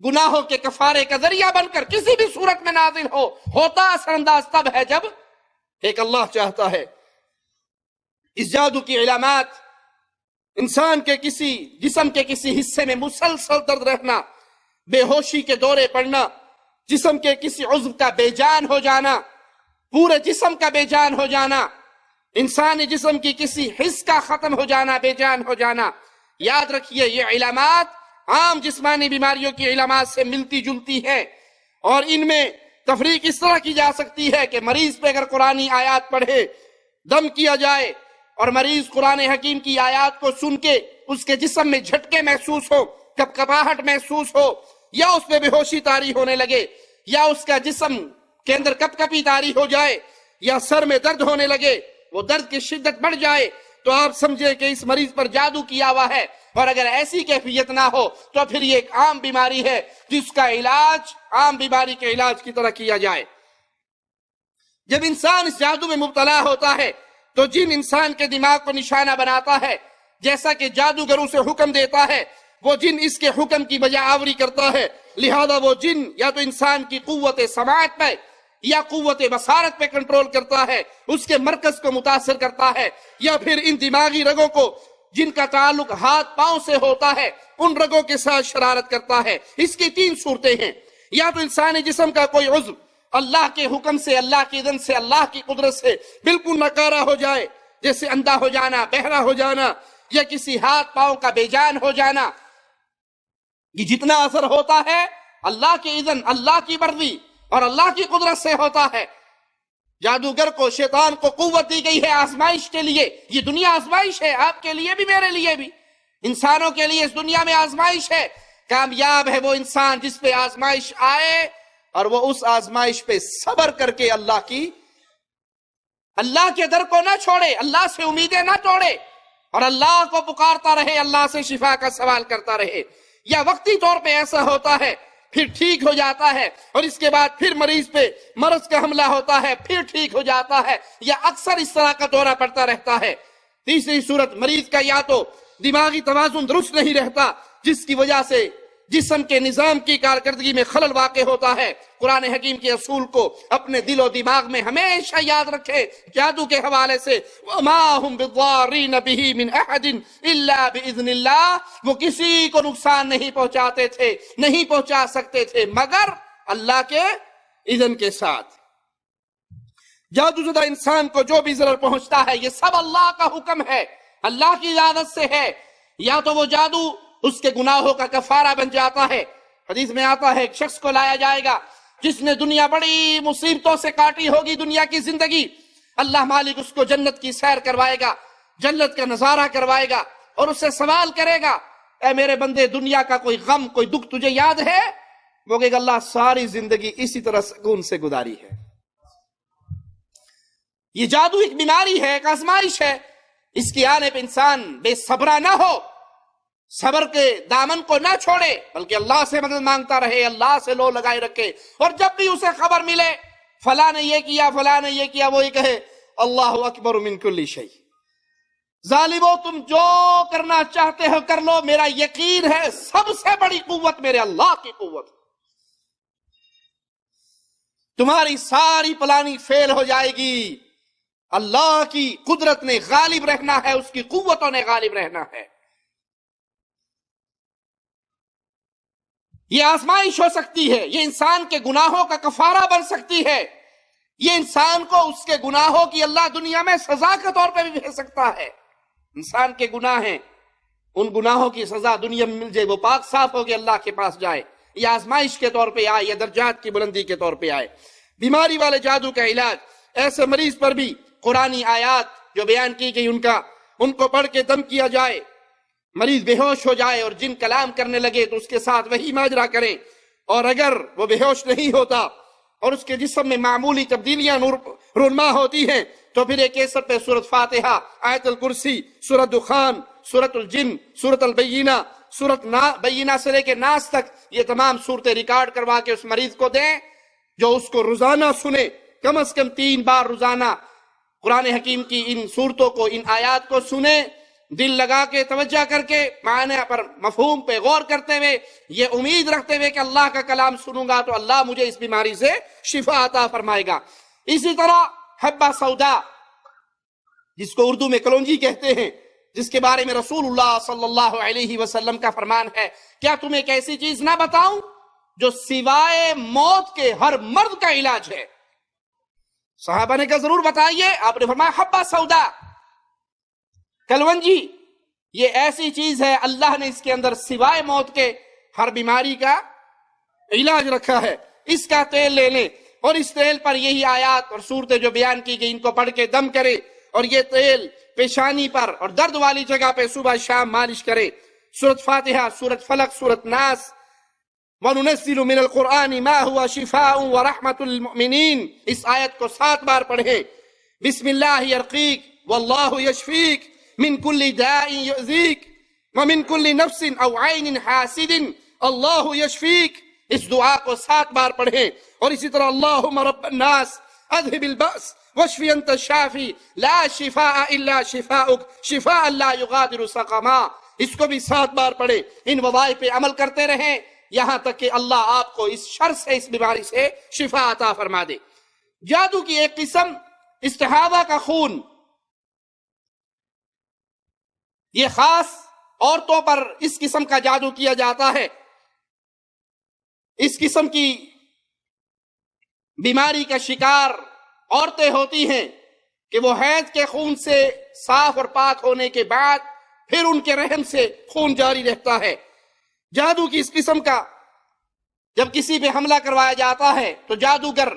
گناہوں کے کفارے کا ذریعہ بن کر کسی بھی صورت میں نازل ہوتا اثر انداز تب ہے جب ایک اللہ چاہتا ہے۔ اس جادو کی علامات، انسان کے کسی جسم کے کسی حصے میں مسلسل درد رہنا، بے ہوشی کے دورے پڑنا، جسم کے کسی عضو کا بے جان ہو جانا، پورے جسم کا بے جان ہو جانا، انسانی جسم کی کسی حص کا ختم ہو جانا، بے جان ہو جانا۔ یاد رکھیے یہ علامات عام جسمانی بیماریوں کی علامات سے ملتی جلتی ہیں، اور ان میں تفریق اس طرح کی جا سکتی ہے کہ مریض پہ اگر قرآنی آیات پڑھے، دم کیا جائے اور مریض قرآن حکیم کی آیات کو سن کے اس کے جسم میں جھٹکے محسوس ہو، کپکپاہٹ محسوس ہو، یا اس میں بے ہوشی طاری ہونے لگے، یا اس کا جسم کے اندر کپ کپی طاری ہو جائے، یا سر میں درد ہونے لگے، وہ درد کی شدت بڑھ جائے، تو آپ سمجھے کہ اس مریض پر جادو کیا ہوا ہے۔ اور اگر ایسی کیفیت نہ ہو تو پھر یہ ایک عام بیماری ہے جس کا علاج عام بیماری کے علاج کی طرح کیا جائے۔ جب انسان اس جادو میں مبتلا ہوتا ہے تو جن انسان کے دماغ کو نشانہ بناتا ہے، جیسا کہ جادوگر اسے حکم دیتا ہے، وہ جن اس کے حکم کی بجا آوری کرتا ہے، لہذا وہ جن یا تو انسان کی قوت سماعت پہ یا قوت بصارت پہ کنٹرول کرتا ہے، اس کے مرکز کو متاثر کرتا ہے، یا پھر ان دماغی رگوں کو جن کا تعلق ہاتھ پاؤں سے ہوتا ہے ان رگوں کے ساتھ شرارت کرتا ہے۔ اس کی 3 صورتیں ہیں، یا تو انسانی جسم کا کوئی عضو اللہ کے حکم سے، اللہ کی اذن سے، اللہ کی قدرت سے بالکل ناکارہ ہو جائے، جیسے اندھا ہو جانا، بہرا ہو جانا، یا کسی ہاتھ پاؤں کا بے جان ہو جانا۔ یہ جتنا اثر ہوتا ہے اللہ کی اذن، اللہ کی مرضی اور اللہ کی قدرت سے ہوتا ہے۔ جادوگر کو، شیطان کو قوت دی گئی ہے آزمائش کے لیے۔ یہ دنیا آزمائش ہے، آپ کے لیے بھی، میرے لیے بھی، انسانوں کے لیے اس دنیا میں آزمائش ہے۔ کامیاب ہے وہ انسان جس پہ آزمائش آئے اور وہ اس آزمائش پہ صبر کر کے اللہ کے در کو نہ چھوڑے، اللہ سے امیدیں نہ توڑے، اور اللہ کو پکارتا رہے، اللہ سے شفا کا سوال کرتا رہے۔ یا وقتی طور پہ ایسا ہوتا ہے، پھر ٹھیک ہو جاتا ہے، اور اس کے بعد پھر مریض پہ مرض کا حملہ ہوتا ہے، پھر ٹھیک ہو جاتا ہے، یا اکثر اس طرح کا دورہ پڑتا رہتا ہے۔ تیسری صورت، مریض کا یا تو دماغی توازن درست نہیں رہتا، جس کی وجہ سے جسم کے نظام کی کارکردگی میں خلل واقع ہوتا ہے۔ قرآن حکیم کے اصول کو اپنے دل و دماغ میں ہمیشہ یاد رکھے۔ جادو کے حوالے سے وَمَا هُمْ بِالضَّارِّينَ بِهِ مِنْ أَحَدٍ إِلَّا بِإِذْنِ اللَّهِ، وہ کسی کو نقصان نہیں پہنچاتے تھے، نہیں پہنچا سکتے تھے مگر اللہ کے اذن کے ساتھ۔ جادو زدہ انسان کو جو بھی ضرر پہنچتا ہے یہ سب اللہ کا حکم ہے، اللہ کی اجازت سے ہے۔ یا تو وہ جادو اس کے گناہوں کا کفارہ بن جاتا ہے. حدیث میں آتا ہے ایک شخص کو لایا جائے گا جس نے دنیا بڑی مصیبتوں سے کاٹی ہوگی، دنیا کی زندگی. اللہ مالک اس کو جنت کی سیر کروائے گا، جنت کا نظارہ کروائے گا اور اس سے سوال کرے گا، اے میرے بندے دنیا کا کوئی غم کوئی دکھ تجھے یاد ہے؟ وہ کہے گا اللہ ساری زندگی اسی طرح سکون سے گزاری ہے. یہ جادو ایک بیماری ہے، ایک آزمائش ہے. اس کے آنے پہ انسان بے صبرا نہ ہو، صبر کے دامن کو نہ چھوڑے بلکہ اللہ سے مدد مانگتا رہے، اللہ سے لو لگائے رکھے. اور جب بھی اسے خبر ملے فلاں نے یہ کیا فلاں نے یہ کیا، وہی کہے اللہ اکبر من کل شیء. ظالمو تم جو کرنا چاہتے ہو کر لو، میرا یقین ہے سب سے بڑی قوت میرے اللہ کی قوت. تمہاری ساری پلاننگ فیل ہو جائے گی. اللہ کی قدرت نے غالب رہنا ہے، اس کی قوتوں نے غالب رہنا ہے. یہ آزمائش ہو سکتی ہے، یہ انسان کے گناہوں کا کفارہ بن سکتی ہے، یہ انسان کو اس کے گناہوں کی اللہ دنیا میں سزا کے طور پہ بھی بھیج سکتا ہے. انسان کے گناہ ہیں، ان گناہوں کی سزا دنیا میں مل جائے، وہ پاک صاف ہو کے اللہ کے پاس جائے. یہ آزمائش کے طور پہ آئے، یہ درجات کی بلندی کے طور پہ آئے. بیماری والے جادو کا علاج، ایسے مریض پر بھی قرآنی آیات جو بیان کی گئی ان کو پڑھ کے دم کیا جائے، مریض بے ہوش ہو جائے اور جن کلام کرنے لگے تو اس کے ساتھ وہی ماجرا کریں. اور اگر وہ بے ہوش نہیں ہوتا اور اس کے جسم میں معمولی تبدیلیاں رونما ہوتی ہیں تو پھر ایک کیسٹ پہ سورۃ فاتحہ، آیت الکرسی، سورۃ دخان، سورۃ الجن، سورۃ البینہ، سورۃ بینہ سے لے کے ناس تک یہ تمام صورتیں ریکارڈ کروا کے اس مریض کو دیں، جو اس کو روزانہ سنے، کم از کم 3 بار روزانہ قرآن حکیم کی ان صورتوں کو، ان آیات کو سنے، دل لگا کے توجہ کر کے معنی پر مفہوم پہ غور کرتے ہوئے یہ امید رکھتے ہوئے کہ اللہ کا کلام سنوں گا تو اللہ مجھے اس بیماری سے شفا عطا فرمائے گا. اسی طرح حبہ سودا جس کو اردو میں کلونجی کہتے ہیں، جس کے بارے میں رسول اللہ صلی اللہ علیہ وسلم کا فرمان ہے، کیا تمہیں ایک ایسی چیز نہ بتاؤں جو سوائے موت کے ہر مرض کا علاج ہے؟ صحابہ نے کہا ضرور بتائیے. آپ نے فرمایا حبہ سودا، کلونجی، یہ ایسی چیز ہے اللہ نے اس کے اندر سوائے موت کے ہر بیماری کا علاج رکھا ہے. اس کا تیل لے لیں اور اس تیل پر یہی آیات اور صورتیں جو بیان کی گئی ان کو پڑھ کے دم کرے اور یہ تیل پیشانی پر اور درد والی جگہ پہ صبح شام مالش کرے. سورۃ فاتحہ، سورۃ فلق، سورۃ ناس. وَنُنَزِّلُ مِنَ الْقُرْآنِ مَا هُوَ شِفَاءٌ وَرَحْمَةٌ لِلْمُؤْمِنِينَ. اس آیت کو 7 بار پڑھیں. بسم اللہ یرقیک واللہ یشفیک من کل داء یؤذیک ومن کل نفس او عین حاسد اللہ یشفیک. اس دعا کو 7 بار پڑھیں. اور اسی طرح اللہم رب الناس اذهب البأس واشف انت الشافی لا شفاء الا شفاؤک شفاء لا یغادر سقما. اس کو بھی 7 بار پڑھیں. ان وظائف پہ عمل کرتے رہیں یہاں تک کہ اللہ آپ کو اس شر سے، اس بیماری سے شفا عطا فرما دے. جادو کی ایک قسم استحاضہ کا خون، یہ خاص عورتوں پر اس قسم کا جادو کیا جاتا ہے. اس قسم کی بیماری کا شکار عورتیں ہوتی ہیں کہ وہ حیض کے خون سے صاف اور پاک ہونے کے بعد پھر ان کے رحم سے خون جاری رہتا ہے. جادو کی اس قسم کا جب کسی پہ حملہ کروایا جاتا ہے تو جادوگر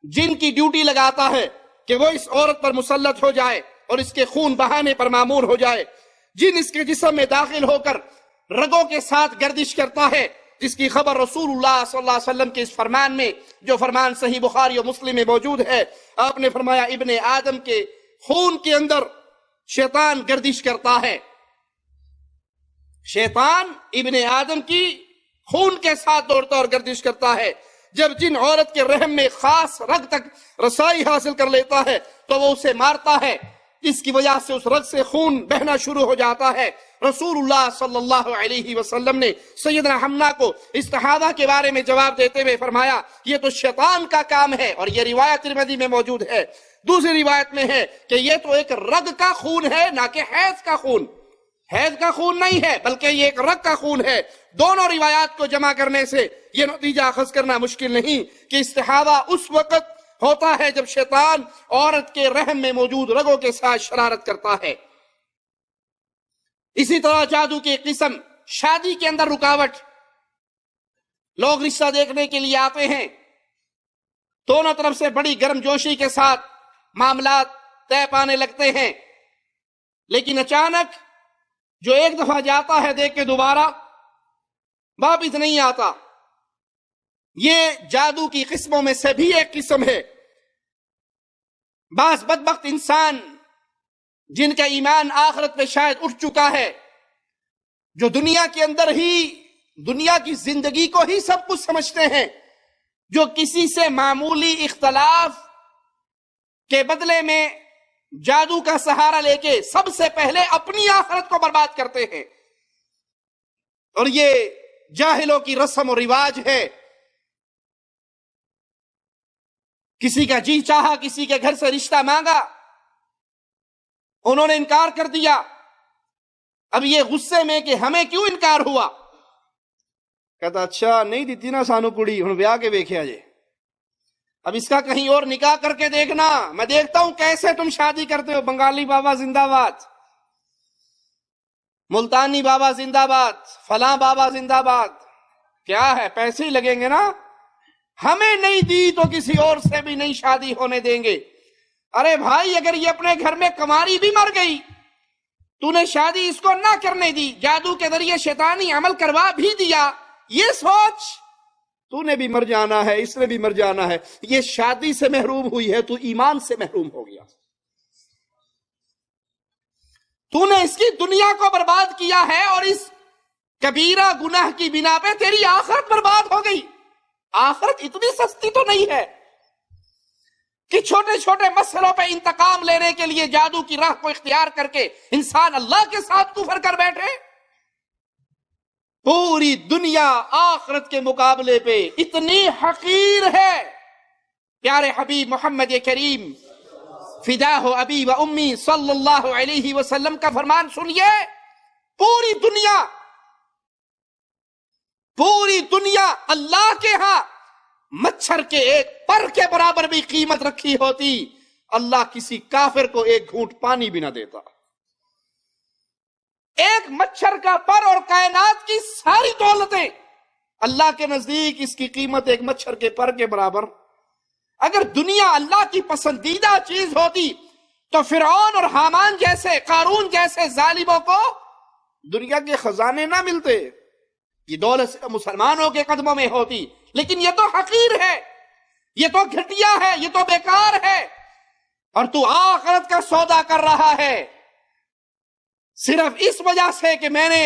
جن کی ڈیوٹی لگاتا ہے کہ وہ اس عورت پر مسلط ہو جائے اور اس کے خون بہانے پر مامور ہو جائے. جن اس کے جسم میں داخل ہو کر رگوں کے ساتھ گردش کرتا ہے، جس کی خبر رسول اللہ صلی اللہ علیہ وسلم کے اس فرمان میں، جو فرمان صحیح بخاری و مسلم میں موجود ہے. آپ نے فرمایا ابن آدم کے خون کے اندر شیطان گردش کرتا ہے. شیطان ابن آدم کی خون کے ساتھ دوڑتا اور گردش کرتا ہے. جب جن عورت کے رحم میں خاص رگ تک رسائی حاصل کر لیتا ہے تو وہ اسے مارتا ہے، جس کی وجہ سے اس رگ سے خون بہنا شروع ہو جاتا ہے. رسول اللہ صلی اللہ علیہ وسلم نے سیدنا حمنا کو استحاضہ کے بارے میں جواب دیتے ہوئے فرمایا یہ تو شیطان کا کام ہے، اور یہ روایت ترمذی میں موجود ہے. دوسری روایت میں ہے کہ یہ تو ایک رگ کا خون ہے، نہ کہ حیض کا خون. حیض کا خون نہیں ہے بلکہ یہ ایک رگ کا خون ہے. دونوں روایات کو جمع کرنے سے یہ نتیجہ اخذ کرنا مشکل نہیں کہ استحاضہ اس وقت ہوتا ہے جب شیطان عورت کے رحم میں موجود رگوں کے ساتھ شرارت کرتا ہے. اسی طرح جادو کی قسم شادی کے اندر رکاوٹ. لوگ رشتہ دیکھنے کے لیے آتے ہیں، دونوں طرف سے بڑی گرم جوشی کے ساتھ معاملات طے پانے لگتے ہیں، لیکن اچانک جو ایک دفعہ جاتا ہے دیکھ کے دوبارہ واپس نہیں آتا. یہ جادو کی قسموں میں سے بھی ایک قسم ہے. بعض بدبخت انسان جن کا ایمان آخرت پہ شاید اٹھ چکا ہے، جو دنیا کے اندر ہی دنیا کی زندگی کو ہی سب کچھ سمجھتے ہیں، جو کسی سے معمولی اختلاف کے بدلے میں جادو کا سہارا لے کے سب سے پہلے اپنی آخرت کو برباد کرتے ہیں. اور یہ جاہلوں کی رسم و رواج ہے. کسی کا جی چاہا، کسی کے گھر سے رشتہ مانگا، انہوں نے انکار کر دیا. اب یہ غصے میں کہ ہمیں کیوں انکار ہوا، کہتا اچھا نہیں دیتی نا سانو کڑی، ہن بیاہ کے ویکھیا جے، اب اس کا کہیں اور نکاح کر کے دیکھنا، میں دیکھتا ہوں کیسے تم شادی کرتے ہو. بنگالی بابا زندہ باد، ملتانی بابا زندہ باد، فلاں بابا زندہ باد. کیا ہے، پیسے ہی لگیں گے نا. ہمیں نہیں دی تو کسی اور سے بھی نہیں شادی ہونے دیں گے. ارے بھائی، اگر یہ اپنے گھر میں کماری بھی مر گئی، تو نے شادی اس کو نہ کرنے دی، جادو کے ذریعے شیطانی عمل کروا بھی دیا، یہ سوچ تو نے بھی مر جانا ہے، اس نے بھی مر جانا ہے. یہ شادی سے محروم ہوئی ہے، تو ایمان سے محروم ہو گیا. تو نے اس کی دنیا کو برباد کیا ہے، اور اس کبیرہ گناہ کی بنا پہ تیری آخرت برباد ہو گئی. آخرت اتنی سستی تو نہیں ہے کہ چھوٹے چھوٹے مسئلوں پہ انتقام لینے کے لیے جادو کی راہ کو اختیار کر کے انسان اللہ کے ساتھ کفر کر بیٹھے. پوری دنیا آخرت کے مقابلے پہ اتنی حقیر ہے. پیارے حبیب محمد کریم فداہ ابی و امی صلی اللہ علیہ وسلم کا فرمان سنیے. پوری دنیا اللہ کے ہاں مچھر کے ایک پر کے برابر بھی قیمت رکھی ہوتی، اللہ کسی کافر کو ایک گھونٹ پانی بھی نہ دیتا. ایک مچھر کا پر اور کائنات کی ساری دولتیں اللہ کے نزدیک اس کی قیمت ایک مچھر کے پر کے برابر. اگر دنیا اللہ کی پسندیدہ چیز ہوتی تو فرعون اور حامان جیسے، قارون جیسے ظالموں کو دنیا کے خزانے نہ ملتے. یہ دولت مسلمانوں کے قدموں میں ہوتی. لیکن یہ تو حقیر ہے، یہ تو گھٹیا ہے، یہ تو بیکار ہے، اور تو آخرت کا سودا کر رہا ہے صرف اس وجہ سے کہ میں نے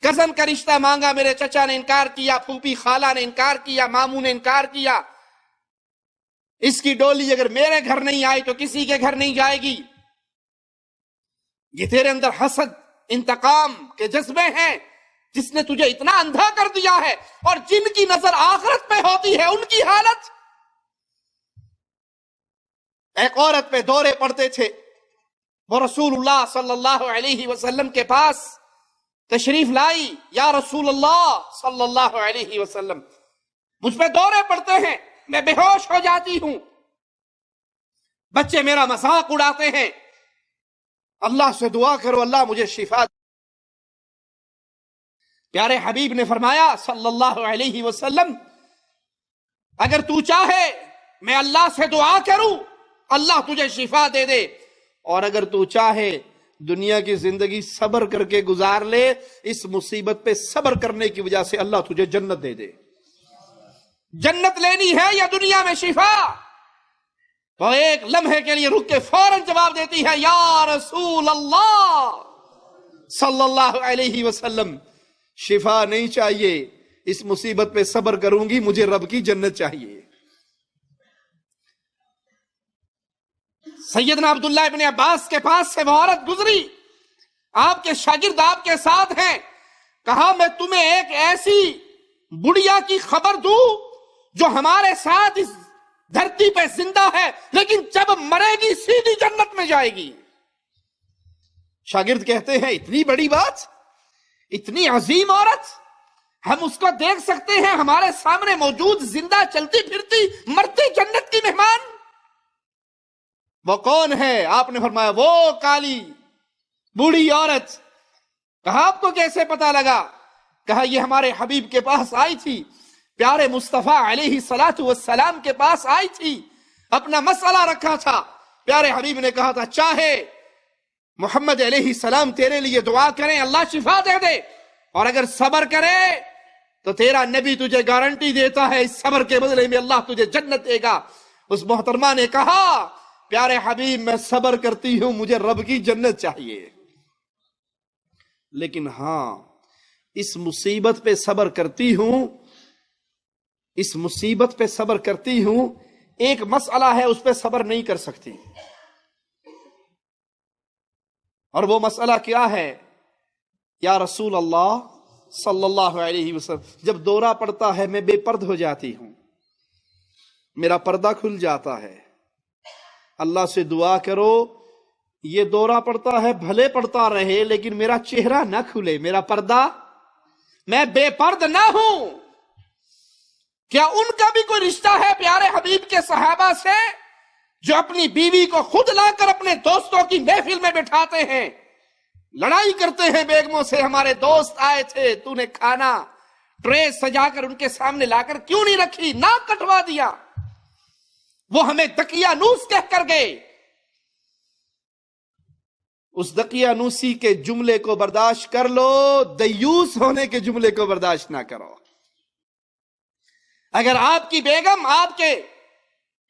کزن کا رشتہ مانگا، میرے چچا نے انکار کیا، پھوپھی خالہ نے انکار کیا، ماموں نے انکار کیا. اس کی ڈولی اگر میرے گھر نہیں آئی تو کسی کے گھر نہیں جائے گی. یہ تیرے اندر حسد، انتقام کے جذبے ہیں جس نے تجھے اتنا اندھا کر دیا ہے. اور جن کی نظر آخرت پہ ہوتی ہے ان کی حالت. ایک عورت پہ دورے پڑتے تھے، وہ رسول اللہ صلی اللہ علیہ وسلم کے پاس تشریف لائی. یا رسول اللہ صلی اللہ علیہ وسلم، مجھ پہ دورے پڑتے ہیں، میں بے ہوش ہو جاتی ہوں، بچے میرا مذاق اڑاتے ہیں، اللہ سے دعا کرو اللہ مجھے شفا. پیارے حبیب نے فرمایا صلی اللہ علیہ وسلم، اگر تو چاہے میں اللہ سے دعا کروں اللہ تجھے شفا دے دے، اور اگر تو چاہے دنیا کی زندگی صبر کر کے گزار لے، اس مصیبت پہ صبر کرنے کی وجہ سے اللہ تجھے جنت دے دے. جنت لینی ہے یا دنیا میں شفا؟ وہ ایک لمحے کے لیے رک کے فوراً جواب دیتی ہے، یا رسول اللہ صلی اللہ علیہ وسلم، شفا نہیں چاہیے، اس مصیبت پہ صبر کروں گی، مجھے رب کی جنت چاہیے. سیدنا عبداللہ ابن عباس کے پاس سے وہ عورت گزری، آپ کے شاگرد آپ کے ساتھ ہیں. کہا میں تمہیں ایک ایسی بڑھیا کی خبر دوں جو ہمارے ساتھ اس دھرتی پہ زندہ ہے، لیکن جب مرے گی سیدھی جنت میں جائے گی. شاگرد کہتے ہیں اتنی بڑی بات، اتنی عظیم عورت، ہم اس کو دیکھ سکتے ہیں ہمارے سامنے موجود، زندہ، چلتی پھرتی، مرتی جنت کی مہمان. وہ کون ہے؟ آپ نے فرمایا وہ کالی بوڑھی عورت کہا آپ کو کیسے پتا لگا؟ کہا یہ ہمارے حبیب کے پاس آئی تھی، پیارے مصطفیٰ علیہ الصلوۃ والسلام کے پاس آئی تھی، اپنا مسئلہ رکھا تھا۔ پیارے حبیب نے کہا تھا چاہے محمد علیہ السلام تیرے لیے دعا کریں اللہ شفا دے دے، اور اگر صبر کرے تو تیرا نبی تجھے گارنٹی دیتا ہے اس صبر کے بدلے میں اللہ تجھے جنت دے گا۔ اس محترمہ نے کہا پیارے حبیب میں صبر کرتی ہوں، مجھے رب کی جنت چاہیے، لیکن ہاں اس مصیبت پہ صبر کرتی ہوں، اس مصیبت پہ صبر کرتی ہوں، ایک مسئلہ ہے اس پہ صبر نہیں کر سکتی، اور وہ مسئلہ کیا ہے؟ یا رسول اللہ صلی اللہ علیہ وسلم، جب دورہ پڑتا ہے میں بے پرد ہو جاتی ہوں، میرا پردہ کھل جاتا ہے، اللہ سے دعا کرو یہ دورہ پڑتا ہے بھلے پڑتا رہے لیکن میرا چہرہ نہ کھلے، میرا پردہ، میں بے پرد نہ ہوں۔ کیا ان کا بھی کوئی رشتہ ہے پیارے حبیب کے صحابہ سے جو اپنی بیوی کو خود لا کر اپنے دوستوں کی محفل میں بٹھاتے ہیں، لڑائی کرتے ہیں بیگموں سے؟ ہمارے دوست آئے تھے، تو نے کھانا ٹرے سجا کر ان کے سامنے لا کر کیوں نہیں رکھی، ناک کٹوا دیا، وہ ہمیں دقیانوس کہہ کر گئے۔ اس دقیانوسی کے جملے کو برداشت کر لو، دیوس ہونے کے جملے کو برداشت نہ کرو۔ اگر آپ کی بیگم آپ کے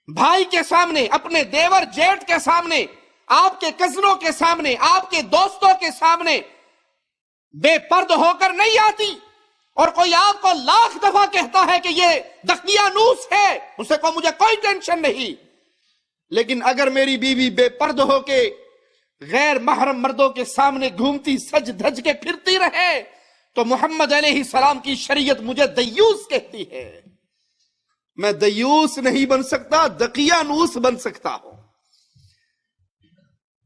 بھائی کے سامنے، اپنے دیور جیٹھ کے سامنے، آپ کے کزنوں کے سامنے، آپ کے دوستوں کے سامنے بے پرد ہو کر نہیں آتی، اور کوئی آپ کو لاکھ دفعہ کہتا ہے کہ یہ دقیانوس ہے، اسے کو مجھے کوئی ٹینشن نہیں، لیکن اگر میری بیوی بے پرد ہو کے غیر محرم مردوں کے سامنے گھومتی سج دھج کے پھرتی رہے تو محمد علیہ السلام کی شریعت مجھے دیوس کہتی ہے۔ میں دیوس نہیں بن سکتا، دقیانوس بن سکتا ہوں۔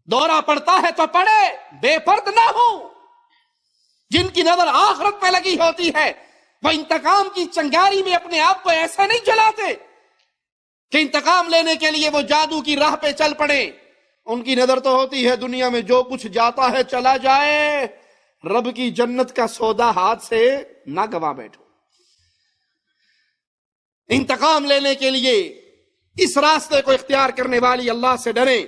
دورہ پڑتا ہے تو پڑے، بے پرد نہ ہوں۔ جن کی نظر آخرت پہ لگی ہوتی ہے وہ انتقام کی چنگاری میں اپنے آپ کو ایسا نہیں جلاتے کہ انتقام لینے کے لیے وہ جادو کی راہ پہ چل پڑے۔ ان کی نظر تو ہوتی ہے دنیا میں جو کچھ جاتا ہے چلا جائے، رب کی جنت کا سودا ہاتھ سے نہ گوا بیٹھو۔ انتقام لینے کے لیے اس راستے کو اختیار کرنے والی اللہ سے ڈریں۔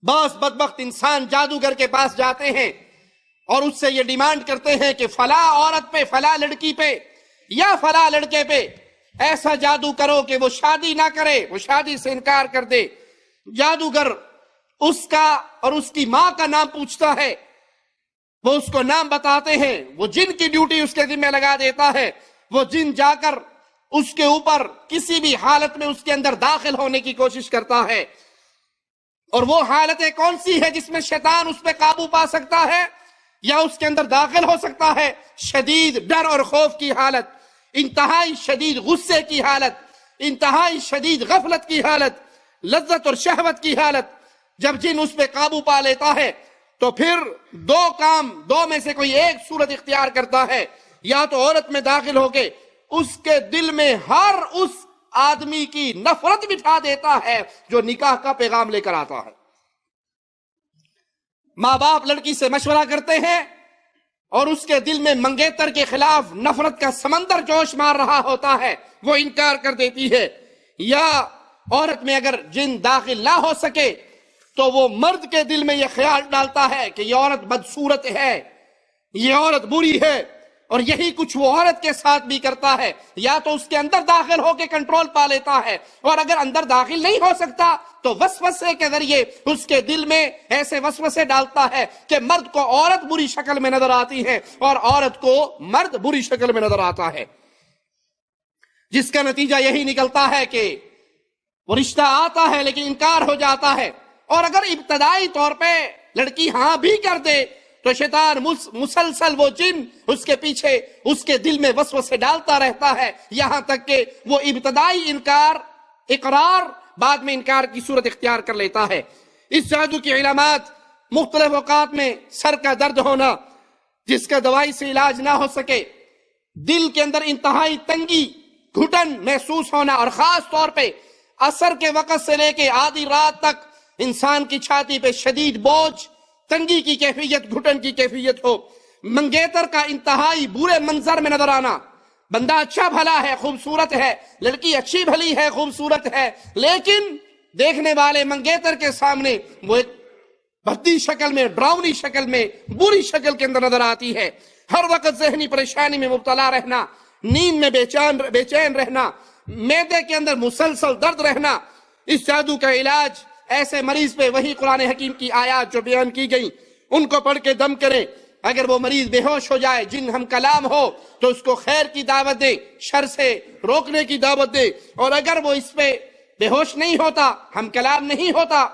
بعض بدبخت انسان جادوگر کے پاس جاتے ہیں اور اس سے یہ ڈیمانڈ کرتے ہیں کہ فلاں عورت پہ، فلاں لڑکی پہ یا فلاں لڑکے پہ ایسا جادو کرو کہ وہ شادی نہ کرے، وہ شادی سے انکار کر دے۔ جادوگر اس کا اور اس کی ماں کا نام پوچھتا ہے، وہ اس کو نام بتاتے ہیں، وہ جن کی ڈیوٹی اس کے ذمہ لگا دیتا ہے، وہ جن جا کر اس کے اوپر کسی بھی حالت میں اس کے اندر داخل ہونے کی کوشش کرتا ہے۔ اور وہ حالتیں کون سی ہے جس میں شیطان اس پہ قابو پا سکتا ہے یا اس کے اندر داخل ہو سکتا ہے؟ شدید ڈر اور خوف کی حالت، انتہائی شدید غصے کی حالت، انتہائی شدید غفلت کی حالت، لذت اور شہوت کی حالت۔ جب جن اس پہ قابو پا لیتا ہے تو پھر دو میں سے کوئی ایک صورت اختیار کرتا ہے، یا تو عورت میں داخل ہو کے اس کے دل میں ہر اس آدمی کی نفرت بٹھا دیتا ہے جو نکاح کا پیغام لے کر آتا ہے۔ ماں باپ لڑکی سے مشورہ کرتے ہیں اور اس کے دل میں منگیتر کے خلاف نفرت کا سمندر جوش مار رہا ہوتا ہے، وہ انکار کر دیتی ہے۔ یا عورت میں اگر جن داخل نہ ہو سکے تو وہ مرد کے دل میں یہ خیال ڈالتا ہے کہ یہ عورت بدصورت ہے، یہ عورت بری ہے، اور یہی کچھ وہ عورت کے ساتھ بھی کرتا ہے۔ یا تو اس کے اندر داخل ہو کے کنٹرول پا لیتا ہے، اور اگر اندر داخل نہیں ہو سکتا تو وسوسے کے ذریعے اس کے دل میں ایسے وسوسے ڈالتا ہے کہ مرد کو عورت بری شکل میں نظر آتی ہے اور عورت کو مرد بری شکل میں نظر آتا ہے، جس کا نتیجہ یہی نکلتا ہے کہ وہ رشتہ آتا ہے لیکن انکار ہو جاتا ہے۔ اور اگر ابتدائی طور پہ لڑکی ہاں بھی کر دے تو شیطان مسلسل وہ جن اس کے پیچھے اس کے دل میں وسوسے ڈالتا رہتا ہے، یہاں تک کہ وہ ابتدائی انکار، اقرار، بعد میں انکار کی صورت اختیار کر لیتا ہے۔ اس جادو کی علامات مختلف اوقات میں سر کا درد ہونا جس کا دوائی سے علاج نہ ہو سکے، دل کے اندر انتہائی تنگی، گھٹن محسوس ہونا، اور خاص طور پہ عصر کے وقت سے لے کے آدھی رات تک انسان کی چھاتی پہ شدید بوجھ، تنگی کی کیفیت، گھٹن کی کیفیت ہو، منگیتر کا انتہائی برے منظر میں نظر آنا. بندہ اچھا بھلا ہے، خوبصورت ہے، لڑکی اچھی بھلی ہے، خوبصورت ہے، لیکن دیکھنے والے منگیتر کے سامنے وہ ایک بھدی شکل میں، ڈراؤنی شکل میں، بری شکل کے اندر نظر آتی ہے. ہر وقت ذہنی پریشانی میں مبتلا رہنا، نیند میں بے چین رہنا، معدے کے اندر مسلسل درد رہنا. اس جادو کا علاج ایسے مریض پہ وہی قرآن حکیم کی آیات جو بیان کی گئیں ان کو پڑھ کے دم کریں. اگر وہ مریض بے ہوش ہو جائے، جن ہم کلام ہو تو اس کو خیر کی دعوت دے، شر سے روکنے کی دعوت دے. اور اگر وہ اس پہ بے ہوش نہیں ہوتا، ہم کلام نہیں ہوتا،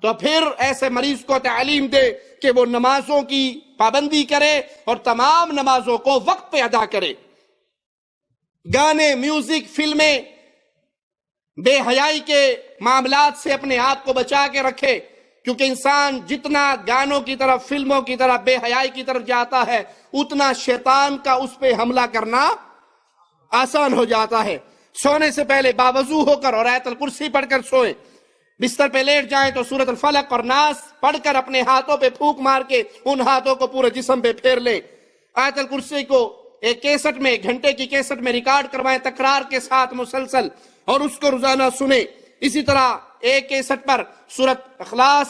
تو پھر ایسے مریض کو تعلیم دے کہ وہ نمازوں کی پابندی کرے اور تمام نمازوں کو وقت پہ ادا کرے. گانے، میوزک، فلمیں، بے حیائی کے معاملات سے اپنے آپ کو بچا کے رکھے، کیونکہ انسان جتنا گانوں کی طرف، فلموں کی طرف، بے حیائی کی طرف جاتا ہے اتنا شیطان کا اس پہ حملہ کرنا آسان ہو جاتا ہے. سونے سے پہلے باوضو ہو کر اور آیت الکرسی پڑھ کر سوئیں. بستر پہ لیٹ جائیں تو سورۃ الفلق اور ناس پڑھ کر اپنے ہاتھوں پہ پھونک مار کے ان ہاتھوں کو پورے جسم پہ پھیر لیں. آیت الکرسی کو ایک کیسٹ میں، ایک گھنٹے کی کیسٹ میں ریکارڈ کروائیں تکرار کے ساتھ مسلسل، اور اس کو روزانہ سنیں. اسی طرح ایک کیسٹ پر سورۃ اخلاص،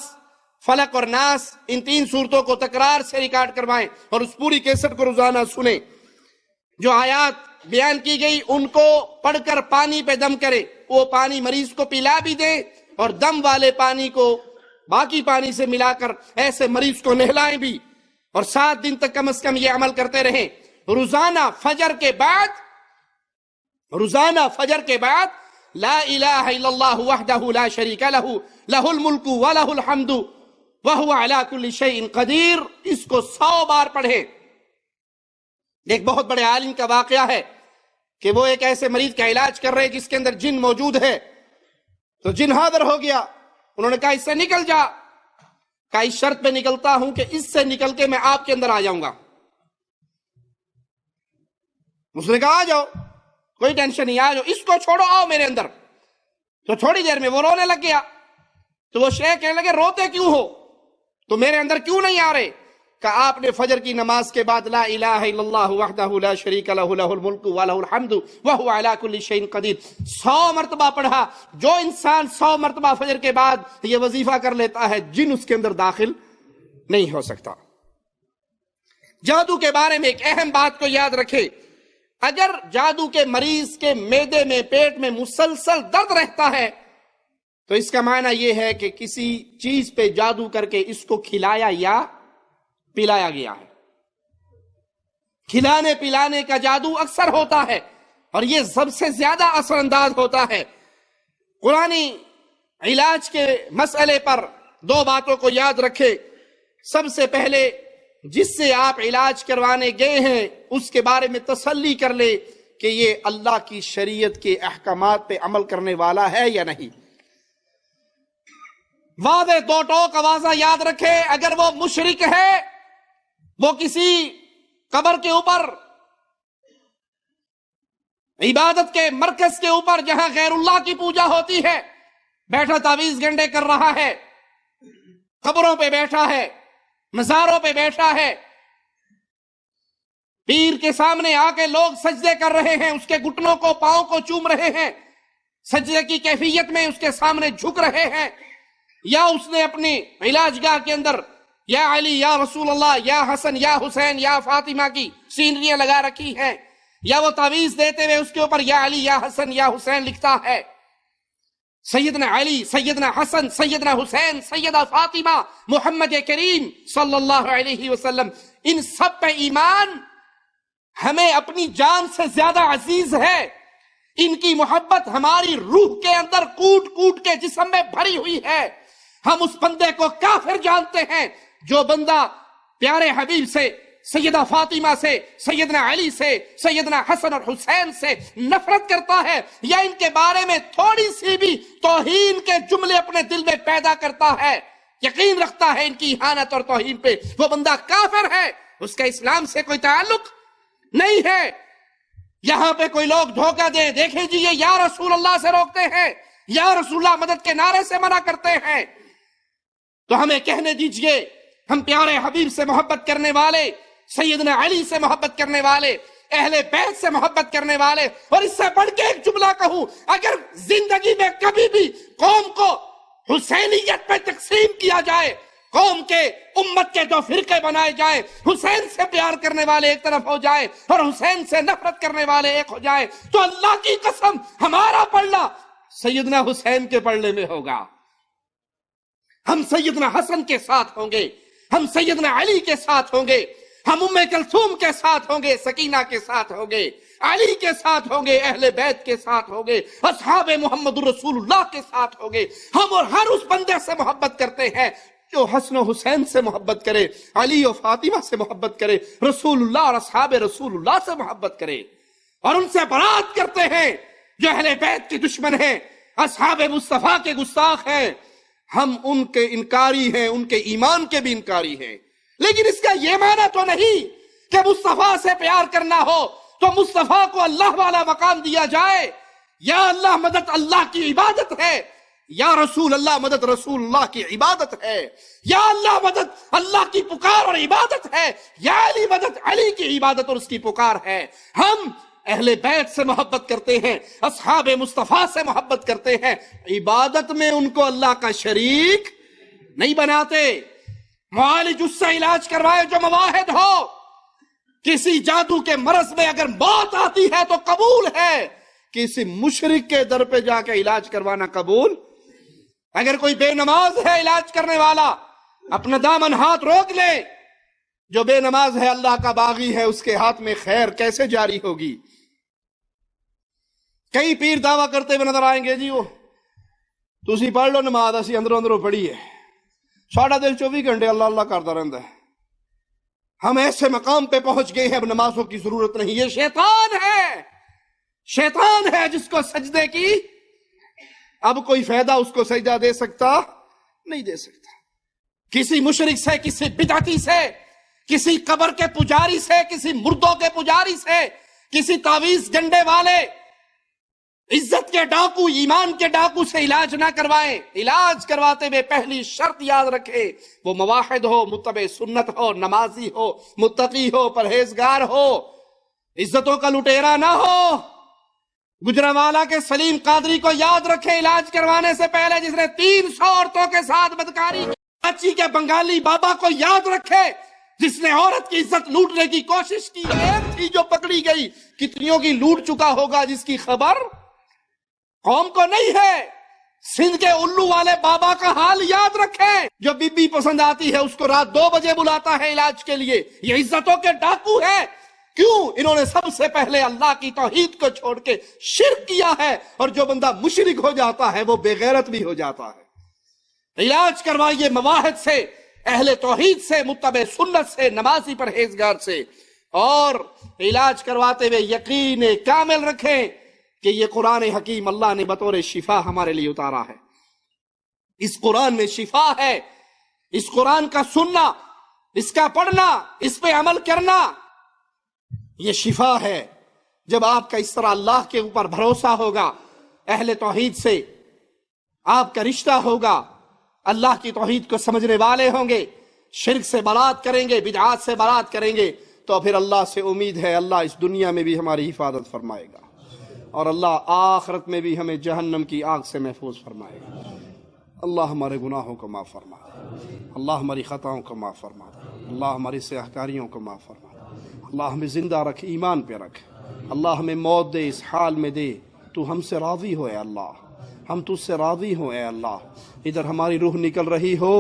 فلق اور ناس، ان 3 سورتوں کو تکرار سے ریکارڈ کروائیں اور اس پوری کیسٹ کو روزانہ سنیں. جو آیات بیان کی گئی ان کو پڑھ کر پانی پہ دم کرے. وہ پانی مریض کو پلا بھی دے اور دم والے پانی کو باقی پانی سے ملا کر ایسے مریض کو نہلائیں بھی، اور 7 دن تک کم از کم یہ عمل کرتے رہیں. روزانہ فجر کے بعد لا الہ الا اللہ وحدہ لا شریک لہ لہ الملک ولہ الحمد وہو علی کل شیء قدیر، اس کو 100 بار پڑھیں. ایک بہت بڑے عالم کا واقعہ ہے کہ وہ ایک ایسے مریض کا علاج کر رہے جس کے اندر جن موجود ہے. تو جن حاضر ہو گیا. انہوں نے کہا اس سے نکل جا. کہا اس شرط پہ نکلتا ہوں کہ اس سے نکل کے میں آپ کے اندر آ جاؤں گا. اس نے کہا آ جاؤ، کوئی ٹینشن نہیں، آ جاؤ، اس کو چھوڑو، آؤ میرے اندر. تو تھوڑی دیر میں وہ رونے لگ گیا. تو وہ شیخ کہنے لگے روتے کیوں ہو، تو میرے اندر کیوں نہیں آ رہے؟ کہ آپ نے فجر کی نماز کے بعد لا الہ الا اللہ وحدہ لا شریک لہ لہ الملک ولہ الحمد وہو علی کل شیء قدیر 100 مرتبہ پڑھا. جو انسان 100 مرتبہ فجر کے بعد یہ وظیفہ کر لیتا ہے، جن اس کے اندر داخل نہیں ہو سکتا. جادو کے بارے میں ایک اہم بات کو یاد رکھے. اگر جادو کے مریض کے معدے میں، پیٹ میں مسلسل درد رہتا ہے تو اس کا معنی یہ ہے کہ کسی چیز پہ جادو کر کے اس کو کھلایا یا پلایا گیا ہے. کھلانے پلانے کا جادو اکثر ہوتا ہے اور یہ سب سے زیادہ اثر انداز ہوتا ہے. قرآنی علاج کے مسئلے پر 2 باتوں کو یاد رکھے. سب سے پہلے جس سے آپ علاج کروانے گئے ہیں اس کے بارے میں تسلی کر لے کہ یہ اللہ کی شریعت کے احکامات پہ عمل کرنے والا ہے یا نہیں. واضح 2 ٹوک واضح یاد رکھے. اگر وہ مشرک ہے، وہ کسی قبر کے اوپر، عبادت کے مرکز کے اوپر جہاں غیر اللہ کی پوجا ہوتی ہے بیٹھا تعویذ گنڈے کر رہا ہے، قبروں پہ بیٹھا ہے، مزاروں پہ بیٹھا ہے، پیر کے سامنے آ کے لوگ سجدے کر رہے ہیں، اس کے گھٹنوں کو، پاؤں کو چوم رہے ہیں، سجدے کی کیفیت میں اس کے سامنے جھک رہے ہیں، یا اس نے اپنی علاج گاہ کے اندر یا علی یا رسول اللہ یا حسن یا حسین یا فاطمہ کی سینریاں لگا رکھی ہیں، یا وہ تعویذ دیتے ہوئے اس کے اوپر یا علی یا حسن یا حسین لکھتا ہے. سیدنا علی، سیدنا حسن، سیدنا حسین، سیدہ فاطمہ، محمد کریم صلی اللہ علیہ وسلم، ان سب پہ ایمان ہمیں اپنی جان سے زیادہ عزیز ہے. ان کی محبت ہماری روح کے اندر کوٹ کوٹ کے جسم میں بھری ہوئی ہے. ہم اس بندے کو کافر جانتے ہیں جو بندہ پیارے حبیب سے، سیدہ فاطمہ سے، سیدنا علی سے، سیدنا حسن اور حسین سے نفرت کرتا ہے یا ان کے بارے میں تھوڑی سی بھی توہین کے جملے اپنے دل میں پیدا کرتا ہے، یقین رکھتا ہے ان کی اہانت اور توہین پہ، وہ بندہ کافر ہے، اس کا اسلام سے کوئی تعلق نہیں ہے. یہاں پہ کوئی لوگ دھوکہ دے، دیکھیں جی یہ یا رسول اللہ سے روکتے ہیں، یا رسول اللہ مدد کے نعرے سے منع کرتے ہیں، تو ہمیں کہنے دیجئے ہم پیارے حبیب سے محبت کرنے والے، سیدنا علی سے محبت کرنے والے، اہل بیت سے محبت کرنے والے. اور اس سے بڑھ کے ایک جملہ کہوں، اگر زندگی میں کبھی بھی قوم کو حسینیت میں تقسیم کیا جائے، قوم کے امت کے 2 فرقے بنائے جائیں، حسین سے پیار کرنے والے ایک طرف ہو جائے اور حسین سے نفرت کرنے والے ایک ہو جائے، تو اللہ کی قسم ہمارا پلڑا سیدنا حسین کے پلڑے میں ہوگا. ہم سیدنا حسن کے ساتھ ہوں گے، ہم سیدنا علی کے ساتھ ہوں گے، ہم ام کلثوم کے ساتھ ہوں گے، سکینہ کے ساتھ ہوں گے، علی کے ساتھ ہوں گے، اہل بیت کے ساتھ ہوں گے، اصحاب محمد رسول اللہ کے ساتھ ہوں گے. ہم اور ہر اس بندے سے محبت کرتے ہیں جو حسن و حسین سے محبت کرے، علی و فاطمہ سے محبت کرے، رسول اللہ اور اصحاب رسول اللہ سے محبت کرے، اور ان سے برات کرتے ہیں جو اہل بیت کے دشمن ہیں، اصحاب مصطفیٰ کے گستاخ ہیں. ہم ان کے انکاری ہیں، ان کے ایمان کے بھی انکاری ہیں. لیکن اس کا یہ معنی تو نہیں کہ مصطفیٰ سے پیار کرنا ہو تو مصطفیٰ کو اللہ والا مقام دیا جائے. یا اللہ مدد اللہ کی عبادت ہے، یا رسول اللہ مدد رسول اللہ کی عبادت ہے، یا اللہ مدد اللہ کی پکار اور عبادت ہے، یا علی مدد علی کی عبادت اور اس کی پکار ہے. ہم اہل بیت سے محبت کرتے ہیں، اصحاب مصطفیٰ سے محبت کرتے ہیں، عبادت میں ان کو اللہ کا شریک نہیں بناتے. معالج اس سے علاج کروائے جو مواحد ہو. کسی جادو کے مرض میں اگر موت آتی ہے تو قبول ہے، کسی مشرک کے در پہ جا کے علاج کروانا قبول. اگر کوئی بے نماز ہے علاج کرنے والا، اپنا دامن ہاتھ روک لے. جو بے نماز ہے اللہ کا باغی ہے، اس کے ہاتھ میں خیر کیسے جاری ہوگی؟ کئی پیر دعویٰ کرتے ہوئے نظر آئیں گے، جی وہ تسی پڑھ لو نماز، اسی اندروں اندروں پڑھی ہے، ساڑھا دل 24 گھنٹے اللہ اللہ کرتا رہتا ہے. ہم ایسے مقام پہ پہنچ گئے ہیں اب نمازوں کی ضرورت نہیں. یہ شیطان ہے، شیطان ہے جس کو سجدے کی اب کوئی فائدہ اس کو سجدہ دے سکتا نہیں دے سکتا. کسی مشرک سے، کسی بدعتی سے، کسی قبر کے پجاری سے، کسی مردوں کے پجاری سے، کسی تعویذ گنڈے والے، عزت کے ڈاکو، ایمان کے ڈاکو سے علاج نہ کروائیں. علاج کرواتے ہوئے پہلی شرط یاد رکھے، وہ مواحد ہو، متبع سنت ہو، نمازی ہو، متقی ہو، پرہیزگار ہو، عزتوں کا لٹیرا نہ ہو. گجرانوالہ کے سلیم قادری کو یاد رکھے علاج کروانے سے پہلے جس نے 300 عورتوں کے ساتھ بدکاری کی. کراچی کے بنگالی بابا کو یاد رکھے جس نے عورت کی عزت لوٹنے کی کوشش کی. ایک تھی جو پکڑی گئی، کتنیوں کی لوٹ چکا ہوگا جس کی خبر قوم کو نہیں ہے. سندھ کے الو والے بابا کا حال یاد رکھیں، جو بی بی پسند آتی ہے اس کو رات 2 بجے بلاتا ہے علاج کے لیے. یہ عزتوں کے ڈاکو ہے. کیوں؟ انہوں نے سب سے پہلے اللہ کی توحید کو چھوڑ کے شرک کیا ہے، اور جو بندہ مشرک ہو جاتا ہے وہ بے غیرت بھی ہو جاتا ہے. علاج کروائیے مواحد سے، اہل توحید سے، متبع سنت سے، نمازی پرہیزگار سے. اور علاج کرواتے ہوئے یقین کامل رکھیں کہ یہ قرآن حکیم اللہ نے بطور شفا ہمارے لیے اتارا ہے. اس قرآن میں شفا ہے. اس قرآن کا سننا، اس کا پڑھنا، اس پہ عمل کرنا، یہ شفا ہے. جب آپ کا اس طرح اللہ کے اوپر بھروسہ ہوگا، اہل توحید سے آپ کا رشتہ ہوگا، اللہ کی توحید کو سمجھنے والے ہوں گے، شرک سے برات کریں گے، بدعات سے برات کریں گے، تو پھر اللہ سے امید ہے اللہ اس دنیا میں بھی ہماری حفاظت فرمائے گا، اور اللہ آخرت میں بھی ہمیں جہنم کی آگ سے محفوظ فرمائے گا. اللہ ہمارے گناہوں کو معاف فرما دے، اللہ ہماری خطاؤں کو معاف فرما دے، اللہ ہماری سیاہکاریوں کو معاف فرما دے، اللہ ہمیں زندہ رکھ، ایمان پہ رکھ، اللہ ہمیں موت دے، اس حال میں دے تو ہم سے راضی ہو اے اللہ، ہم تجھ سے راضی ہوں اے اللہ. ادھر ہماری روح نکل رہی ہو،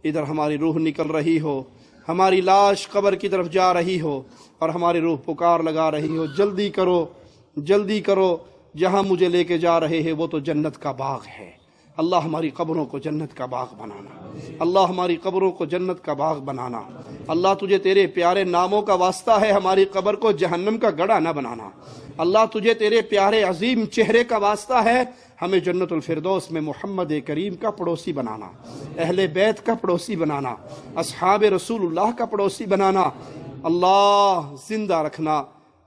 ادھر ہماری روح نکل رہی ہو، ہماری لاش قبر کی طرف جا رہی ہو اور ہماری روح پکار لگا رہی ہو، جلدی کرو جلدی کرو، جہاں مجھے لے کے جا رہے ہیں وہ تو جنت کا باغ ہے. اللہ ہماری قبروں کو جنت کا باغ بنانا، اللہ ہماری قبروں کو جنت کا باغ بنانا. اللہ تجھے تیرے پیارے ناموں کا واسطہ ہے ہماری قبر کو جہنم کا گڑھا نہ بنانا. اللہ تجھے تیرے پیارے عظیم چہرے کا واسطہ ہے ہمیں جنت الفردوس میں محمد کریم کا پڑوسی بنانا، اہل بیت کا پڑوسی بنانا، اصحاب رسول اللہ کا پڑوسی بنانا. اللہ زندہ رکھنا،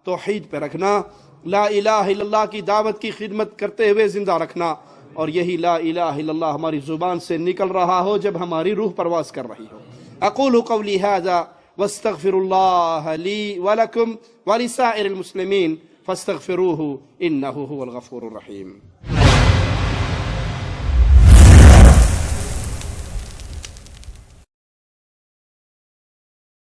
توحید پہ رکھنا، لا الہ الا اللہ کی دعوت کی خدمت کرتے ہوئے زندہ رکھنا، اور یہی لا الہ الا اللہ ہماری زبان سے نکل رہا ہو جب ہماری روح پرواز کر رہی ہو. اقول قولی ھذا واستغفر اللہ لی ولکم ولسائر المسلمین فاستغفروہ انہ هو الغفور الرحیم.